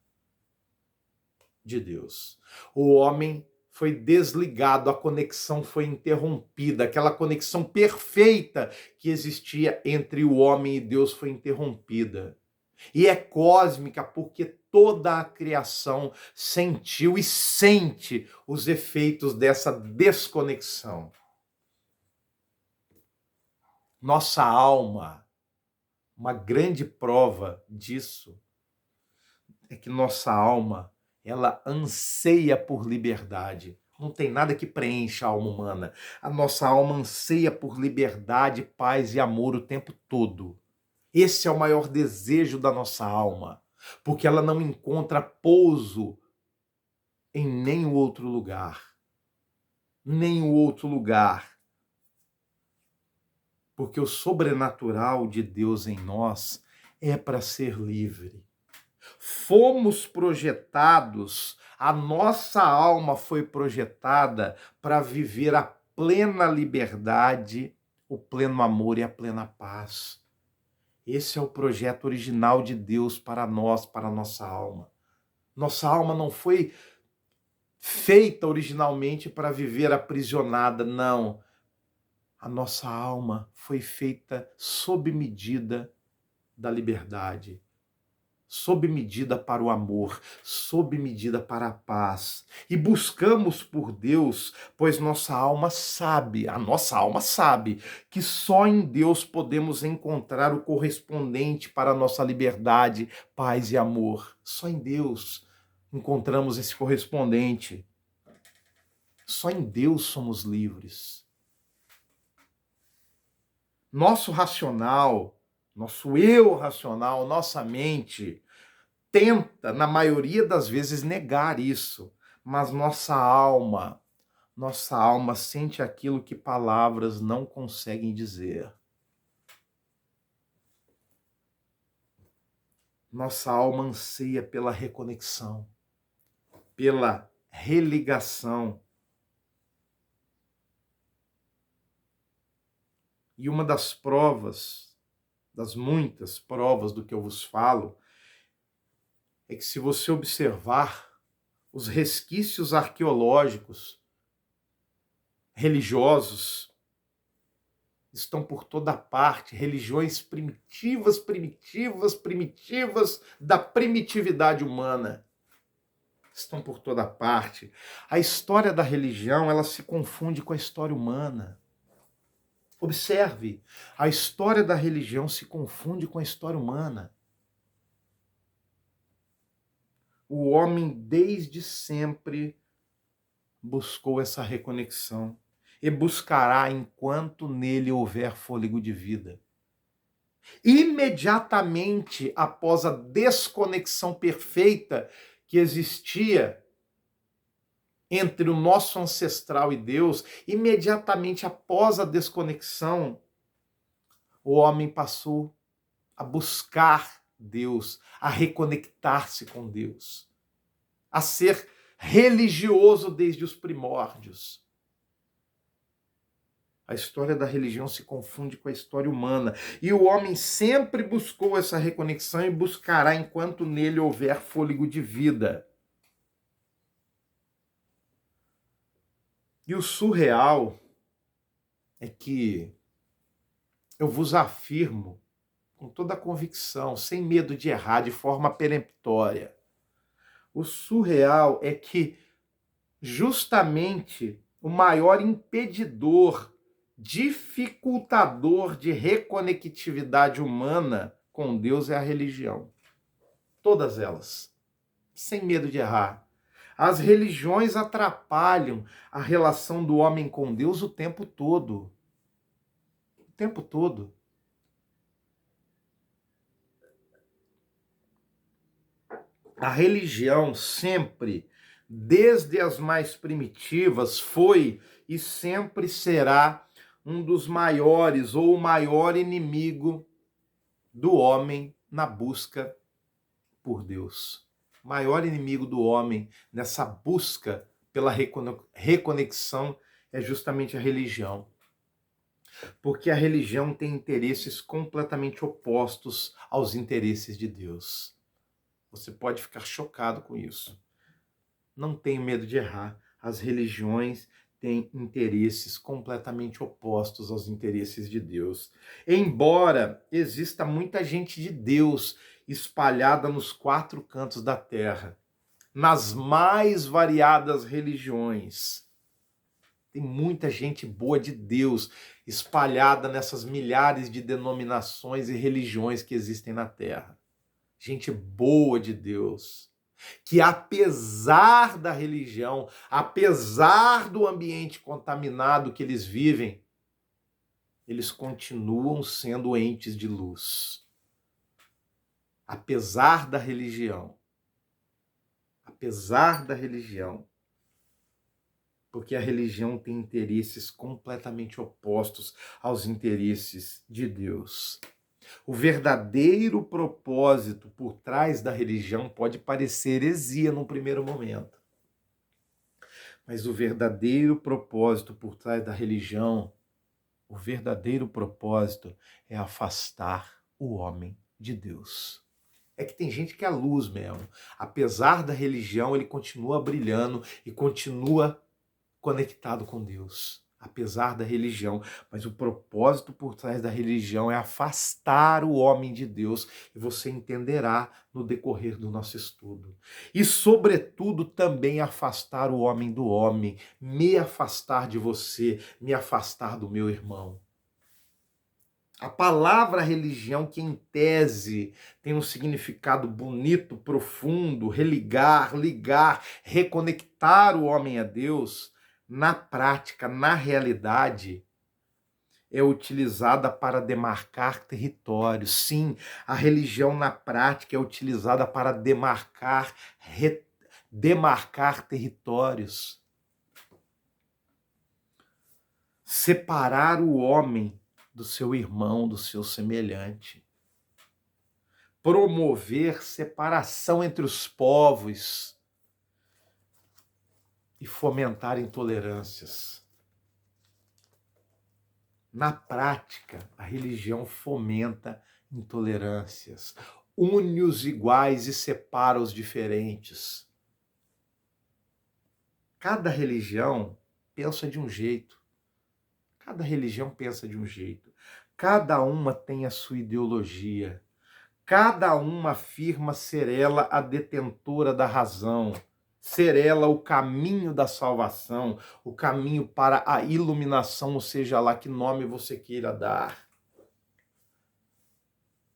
de Deus. O homem foi desligado, a conexão foi interrompida, aquela conexão perfeita que existia entre o homem e Deus foi interrompida. E é cósmica porque toda a criação sentiu e sente os efeitos dessa desconexão. Nossa alma, uma grande prova disso, é que nossa alma, ela anseia por liberdade. Não tem nada que preencha a alma humana. A nossa alma anseia por liberdade, paz e amor o tempo todo. Esse é o maior desejo da nossa alma, porque ela não encontra pouso em nenhum outro lugar. Nenhum outro lugar. Porque o sobrenatural de Deus em nós é para ser livre. Fomos projetados, a nossa alma foi projetada para viver a plena liberdade, o pleno amor e a plena paz. Esse é o projeto original de Deus para nós, para a nossa alma. Nossa alma não foi feita originalmente para viver aprisionada, não. A nossa alma foi feita sob medida da liberdade. sob medida para o amor, sob medida para a paz. E buscamos por Deus, pois a nossa alma sabe que só em Deus podemos encontrar o correspondente para a nossa liberdade, paz e amor. Só em Deus encontramos esse correspondente. Só em Deus somos livres. Nosso racional, nosso eu racional, nossa mente tenta, na maioria das vezes, negar isso, mas nossa alma sente aquilo que palavras não conseguem dizer. Nossa alma anseia pela reconexão, pela religação. E uma das provas, das muitas provas do que eu vos falo, é que se você observar os resquícios arqueológicos, religiosos, estão por toda parte, religiões primitivas da primitividade humana. Estão por toda parte. A história da religião, ela se confunde com a história humana. Observe, a história da religião se confunde com a história humana. O homem desde sempre buscou essa reconexão e buscará enquanto nele houver fôlego de vida. Imediatamente após a desconexão perfeita que existia entre o nosso ancestral e Deus, imediatamente após a desconexão, o homem passou a buscar Deus, a reconectar-se com Deus, a ser religioso desde os primórdios. A história da religião se confunde com a história humana. E o homem sempre buscou essa reconexão e buscará enquanto nele houver fôlego de vida. E o surreal é que eu vos afirmo com toda a convicção, sem medo de errar, de forma peremptória. O surreal é que justamente o maior impedidor, dificultador de reconectividade humana com Deus é a religião. Todas elas, sem medo de errar. As religiões atrapalham a relação do homem com Deus o tempo todo. O tempo todo. A religião sempre, desde as mais primitivas, foi e sempre será um dos maiores ou o maior inimigo do homem na busca por Deus. O maior inimigo do homem nessa busca pela reconexão é justamente a religião. Porque a religião tem interesses completamente opostos aos interesses de Deus. Você pode ficar chocado com isso. Não tenha medo de errar. As religiões têm interesses completamente opostos aos interesses de Deus. Embora exista muita gente de Deus espalhada nos 4 cantos da terra, nas mais variadas religiões, tem muita gente boa de Deus espalhada nessas milhares de denominações e religiões que existem na terra. Gente boa de Deus, que apesar da religião, apesar do ambiente contaminado que eles vivem, eles continuam sendo entes de luz. Apesar da religião. Apesar da religião. Porque a religião tem interesses completamente opostos aos interesses de Deus. O verdadeiro propósito por trás da religião pode parecer heresia num primeiro momento. Mas o verdadeiro propósito por trás da religião, o verdadeiro propósito é afastar o homem de Deus. É que tem gente que é a luz mesmo. Apesar da religião, ele continua brilhando e continua conectado com Deus. apesar da religião, mas o propósito por trás da religião é afastar o homem de Deus, e você entenderá no decorrer do nosso estudo. E, sobretudo, também afastar o homem do homem, me afastar de você, me afastar do meu irmão. A palavra religião, que em tese tem um significado bonito, profundo, religar, ligar, reconectar o homem a Deus, na prática, na realidade, é utilizada para demarcar territórios. Sim, a religião na prática é utilizada para demarcar territórios. Separar o homem do seu irmão, do seu semelhante. Promover separação entre os povos e fomentar intolerâncias. Na prática, a religião fomenta intolerâncias, une os iguais e separa os diferentes. Cada religião pensa de um jeito. Cada religião pensa de um jeito. Cada uma tem a sua ideologia. Cada uma afirma ser ela a detentora da razão, ser ela o caminho da salvação, o caminho para a iluminação, ou seja lá que nome você queira dar.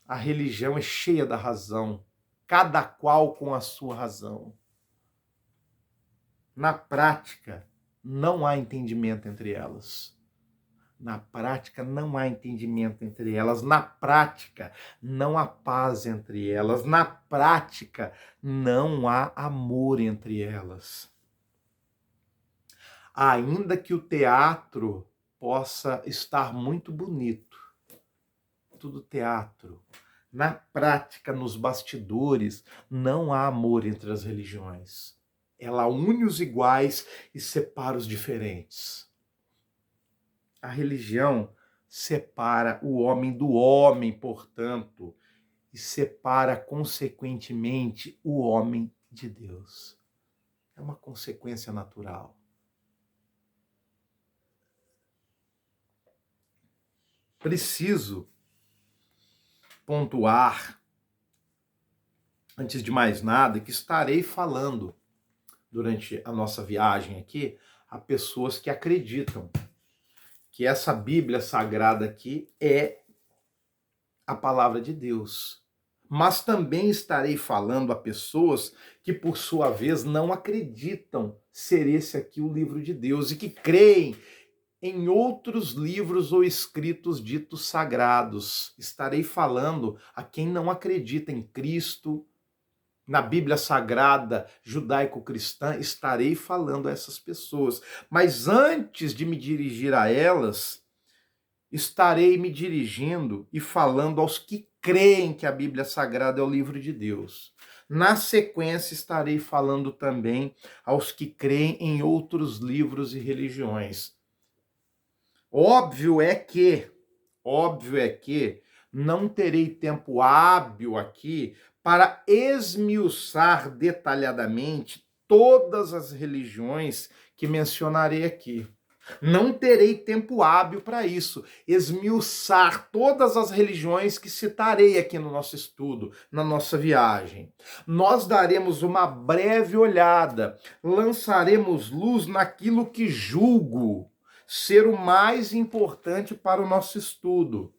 A religião é cheia da razão, cada qual com a sua razão. Na prática, não há entendimento entre elas. Na prática, não há entendimento entre elas. Na prática, não há paz entre elas. Na prática, não há amor entre elas. Ainda que o teatro possa estar muito bonito, tudo teatro, na prática, nos bastidores, não há amor entre as religiões. Ela une os iguais e separa os diferentes. A religião separa o homem do homem, portanto, e separa, consequentemente, o homem de Deus. É uma consequência natural. Preciso pontuar, antes de mais nada, que estarei falando durante a nossa viagem aqui a pessoas que acreditam que essa Bíblia Sagrada aqui é a palavra de Deus. Mas também estarei falando a pessoas que, por sua vez, não acreditam ser esse aqui o livro de Deus e que creem em outros livros ou escritos ditos sagrados. Estarei falando a quem não acredita em Cristo, na Bíblia Sagrada judaico-cristã, estarei falando a essas pessoas. Mas antes de me dirigir a elas, estarei me dirigindo e falando aos que creem que a Bíblia Sagrada é o livro de Deus. Na sequência, estarei falando também aos que creem em outros livros e religiões. Óbvio é que não terei tempo hábil aqui para esmiuçar detalhadamente todas as religiões que mencionarei aqui. Não terei tempo hábil para isso, esmiuçar todas as religiões que citarei aqui no nosso estudo, na nossa viagem. Nós daremos uma breve olhada, lançaremos luz naquilo que julgo ser o mais importante para o nosso estudo.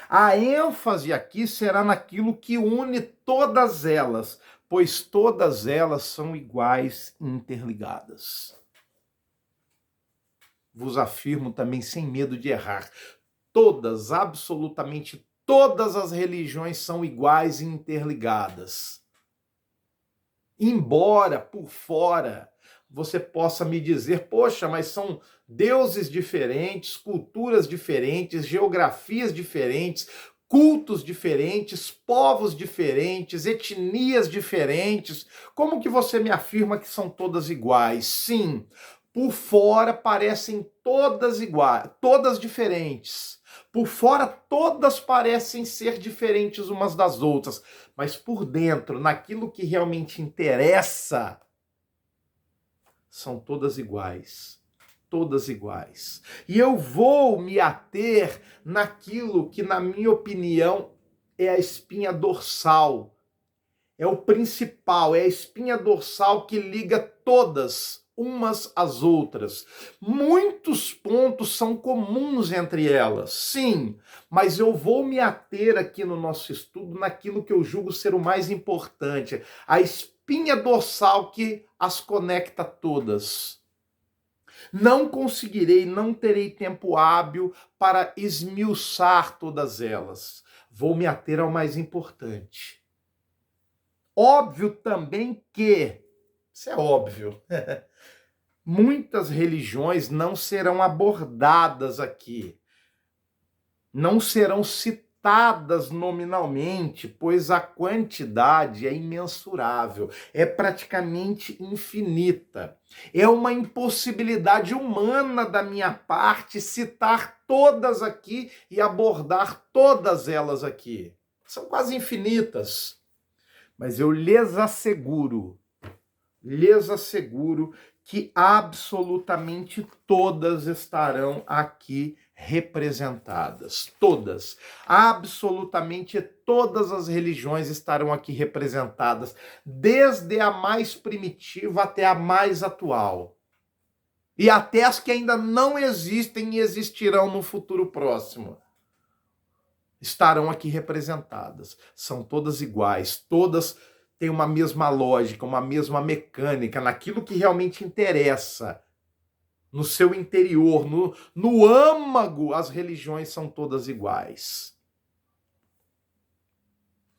A ênfase aqui será naquilo que une todas elas, pois todas elas são iguais e interligadas. Vos afirmo também sem medo de errar, todas, absolutamente todas as religiões são iguais e interligadas. Embora por fora você possa me dizer, poxa, mas são deuses diferentes, culturas diferentes, geografias diferentes, cultos diferentes, povos diferentes, etnias diferentes. Como que você me afirma que são todas iguais? Sim, por fora parecem todas iguais, todas diferentes. Por fora todas parecem ser diferentes umas das outras, mas por dentro, naquilo que realmente interessa, são todas iguais. todas iguais. E eu vou me ater naquilo que, na minha opinião, é a espinha dorsal, é o principal, é a espinha dorsal que liga todas umas às outras. Muitos pontos são comuns entre elas, sim, mas eu vou me ater aqui no nosso estudo naquilo que eu julgo ser o mais importante, a espinha dorsal que as conecta todas. Não conseguirei, não terei tempo hábil para esmiuçar todas elas. Vou me ater ao mais importante. Óbvio também que, isso é óbvio, muitas religiões não serão abordadas aqui, não serão citadas nominalmente, pois a quantidade é imensurável, é praticamente infinita. É uma impossibilidade humana da minha parte citar todas aqui e abordar todas elas aqui. São quase infinitas. Mas eu lhes asseguro que absolutamente todas estarão aqui representadas. Todas. Absolutamente todas as religiões estarão aqui representadas, desde a mais primitiva até a mais atual. E até as que ainda não existem e existirão no futuro próximo. Estarão aqui representadas. São todas iguais, todas têm uma mesma lógica, uma mesma mecânica, naquilo que realmente interessa. No seu interior, no âmago, as religiões são todas iguais.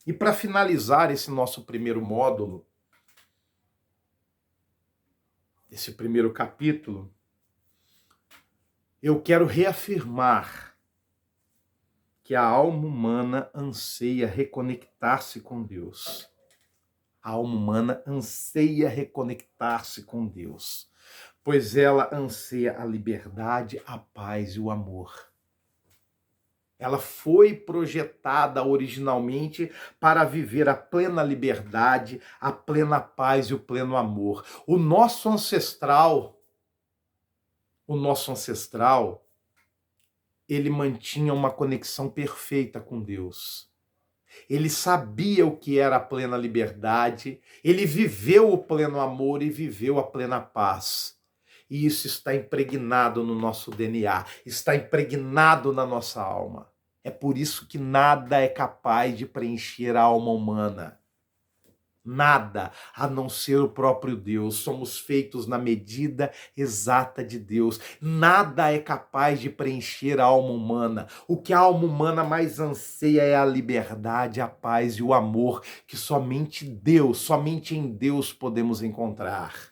E para finalizar esse nosso primeiro módulo, esse primeiro capítulo, eu quero reafirmar que a alma humana anseia reconectar-se com Deus. A alma humana anseia reconectar-se com Deus, pois ela anseia a liberdade, a paz e o amor. Ela foi projetada originalmente para viver a plena liberdade, a plena paz e o pleno amor. O nosso ancestral, ele mantinha uma conexão perfeita com Deus. Ele sabia o que era a plena liberdade, ele viveu o pleno amor e viveu a plena paz. E isso está impregnado no nosso DNA, está impregnado na nossa alma. É por isso que nada é capaz de preencher a alma humana. Nada, a não ser o próprio Deus. Somos feitos na medida exata de Deus. Nada é capaz de preencher a alma humana. O que a alma humana mais anseia é a liberdade, a paz e o amor, que somente Deus, somente em Deus podemos encontrar.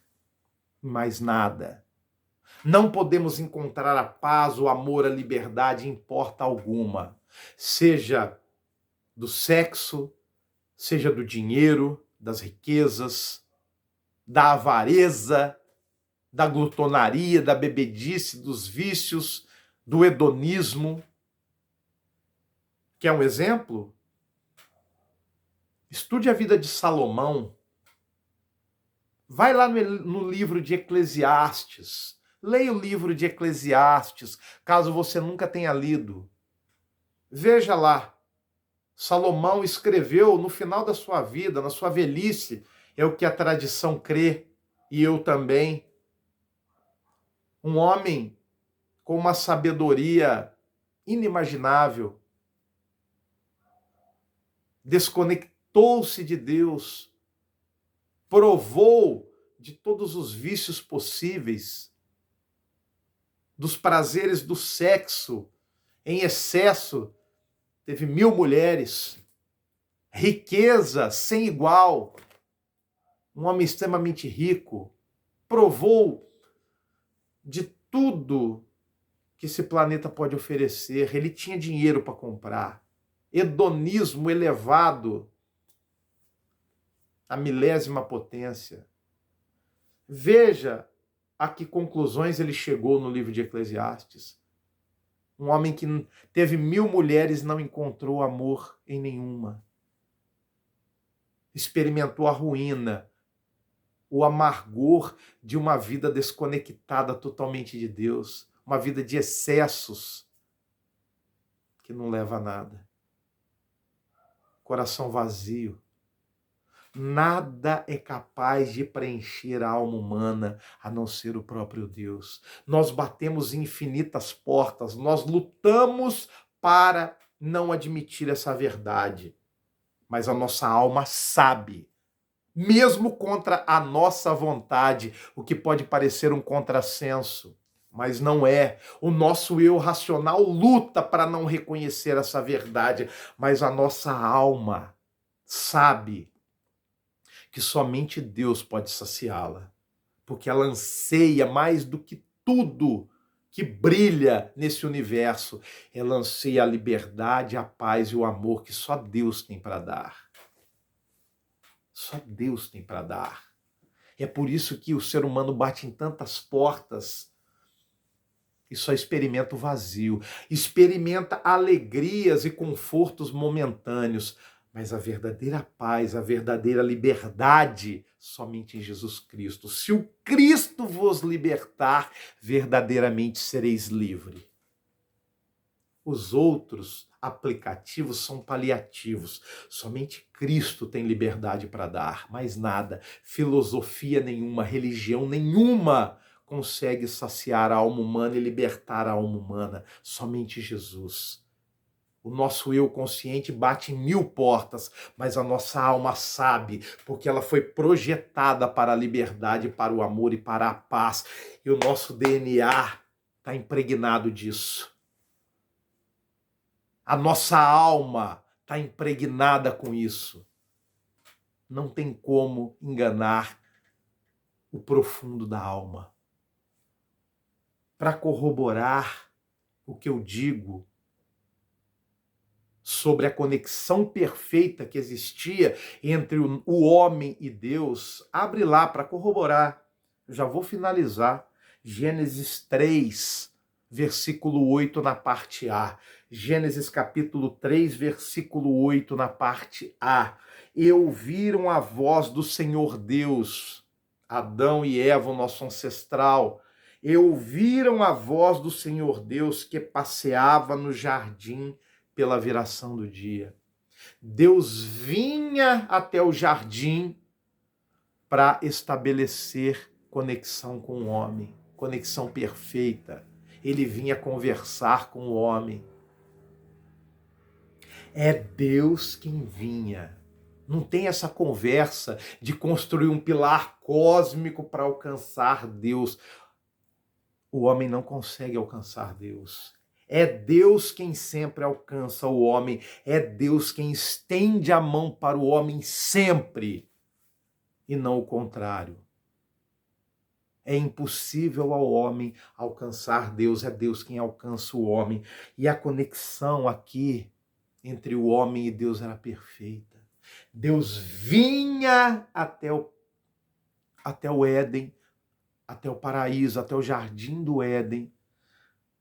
Mais nada. Não podemos encontrar a paz, o amor, a liberdade em porta alguma. Seja do sexo, seja do dinheiro, das riquezas, da avareza, da glutonaria, da bebedice, dos vícios, do hedonismo. Quer um exemplo? Estude a vida de Salomão. Vai lá no livro de Eclesiastes. Leia o livro de Eclesiastes, caso você nunca tenha lido. Veja lá. Salomão escreveu no final da sua vida, na sua velhice, é o que a tradição crê, e eu também. Um homem com uma sabedoria inimaginável, desconectou-se de Deus, provou de todos os vícios possíveis, dos prazeres do sexo em excesso, teve 1000 mulheres, riqueza sem igual, um homem extremamente rico, provou de tudo que esse planeta pode oferecer. Ele tinha dinheiro para comprar, hedonismo elevado à milésima potência. Veja a que conclusões ele chegou no livro de Eclesiastes. Um homem que teve 1000 mulheres e não encontrou amor em nenhuma. Experimentou a ruína o amargor de uma vida desconectada totalmente de Deus, uma vida de excessos que não leva a nada. Coração vazio. Nada é capaz de preencher a alma humana a não ser o próprio Deus. Nós batemos infinitas portas, nós lutamos para não admitir essa verdade, mas a nossa alma sabe, mesmo contra a nossa vontade, o que pode parecer um contrassenso, mas não é. O nosso eu racional luta para não reconhecer essa verdade, mas a nossa alma sabe que somente Deus pode saciá-la, porque ela anseia mais do que tudo que brilha nesse universo. Ela anseia a liberdade, a paz e o amor que só Deus tem para dar. Só Deus tem para dar. É por isso que o ser humano bate em tantas portas e só experimenta o vazio, experimenta alegrias e confortos momentâneos, mas a verdadeira paz, a verdadeira liberdade, somente em Jesus Cristo. Se o Cristo vos libertar, verdadeiramente sereis livre. Os outros aplicativos são paliativos. Somente Cristo tem liberdade para dar, mais nada. Filosofia nenhuma, religião nenhuma consegue saciar a alma humana e libertar a alma humana. Somente Jesus. O nosso eu consciente bate em 1000 portas, mas a nossa alma sabe, porque ela foi projetada para a liberdade, para o amor e para a paz. E o nosso DNA está impregnado disso. A nossa alma está impregnada com isso. Não tem como enganar o profundo da alma. Para corroborar o que eu digo sobre a conexão perfeita que existia entre o homem e Deus, abre lá para corroborar. Eu já vou finalizar. Gênesis 3, versículo 8 na parte A. Gênesis capítulo 3, versículo 8 na parte A. E ouviram a voz do Senhor Deus, Adão e Eva, o nosso ancestral, e ouviram a voz do Senhor Deus que passeava no jardim pela viração do dia. Deus vinha até o jardim para estabelecer conexão com o homem, conexão perfeita. Ele vinha conversar com o homem. É Deus quem vinha. Não tem essa conversa de construir um pilar cósmico para alcançar Deus. O homem não consegue alcançar Deus. É Deus quem sempre alcança o homem. É Deus quem estende a mão para o homem sempre. E não o contrário. É impossível ao homem alcançar Deus. É Deus quem alcança o homem. E a conexão aqui entre o homem e Deus era perfeita. Deus vinha até o Éden, até o paraíso, até o jardim do Éden,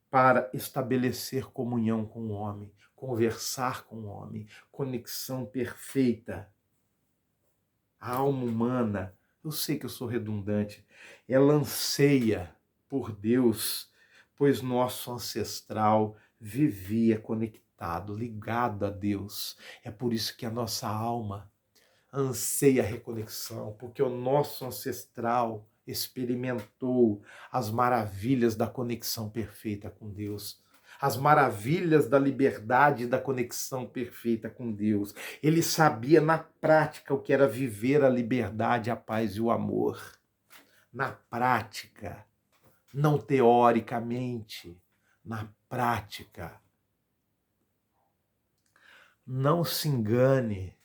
para estabelecer comunhão com o homem, conversar com o homem, conexão perfeita. A alma humana, eu sei que eu sou redundante, ela anseia por Deus, pois nosso ancestral vivia conectado, ligado a Deus. É por isso que a nossa alma anseia a reconexão, porque o nosso ancestral experimentou as maravilhas da conexão perfeita com Deus, as maravilhas da liberdade e da conexão perfeita com Deus. Ele sabia na prática o que era viver a liberdade, a paz e o amor. Na prática, não teoricamente, na prática. Não se engane.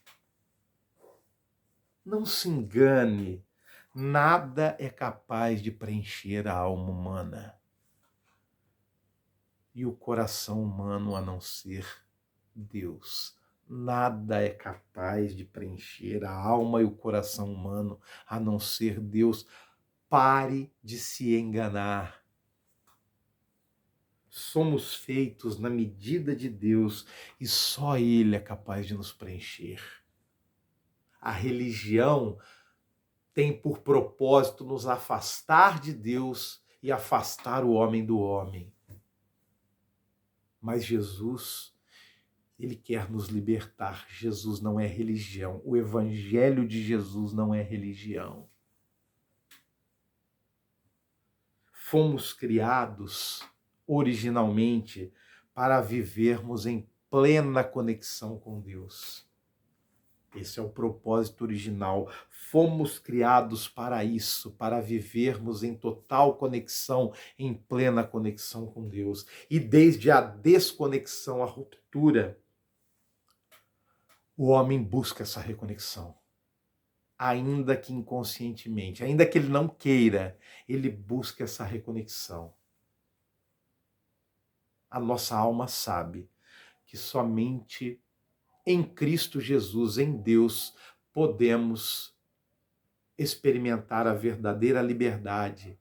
Não se engane, nada é capaz de preencher a alma humana e o coração humano a não ser Deus. Nada é capaz de preencher a alma e o coração humano a não ser Deus. Pare de se enganar. Somos feitos na medida de Deus e só Ele é capaz de nos preencher. A religião tem por propósito nos afastar de Deus e afastar o homem do homem. Mas Jesus, ele quer nos libertar. Jesus não é religião. O evangelho de Jesus não é religião. Fomos criados originalmente para vivermos em plena conexão com Deus. Esse é o propósito original. Fomos criados para isso, para vivermos em total conexão, em plena conexão com Deus. E desde a desconexão, a ruptura, o homem busca essa reconexão. Ainda que inconscientemente, ainda que ele não queira, ele busca essa reconexão. A nossa alma sabe que somente em Cristo Jesus, em Deus, podemos experimentar a verdadeira liberdade,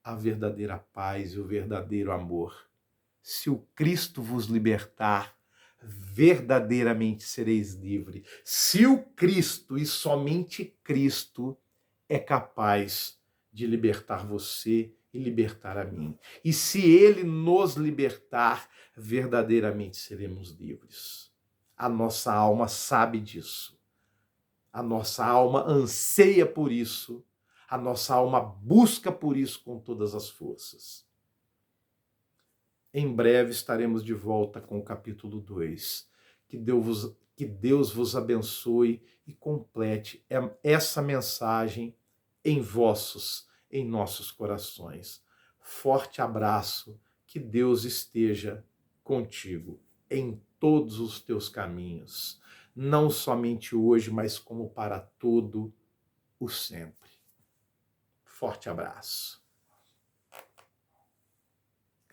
a verdadeira paz e o verdadeiro amor. Se o Cristo vos libertar, verdadeiramente sereis livres. Se o Cristo e somente Cristo é capaz de libertar você e libertar a mim. E se ele nos libertar, verdadeiramente seremos livres. A nossa alma sabe disso. A nossa alma anseia por isso. A nossa alma busca por isso com todas as forças. Em breve estaremos de volta com o capítulo 2. Que Deus vos abençoe e complete essa mensagem em nossos corações. Forte abraço, que Deus esteja contigo em todos os teus caminhos, não somente hoje, mas como para todo o sempre. Forte abraço.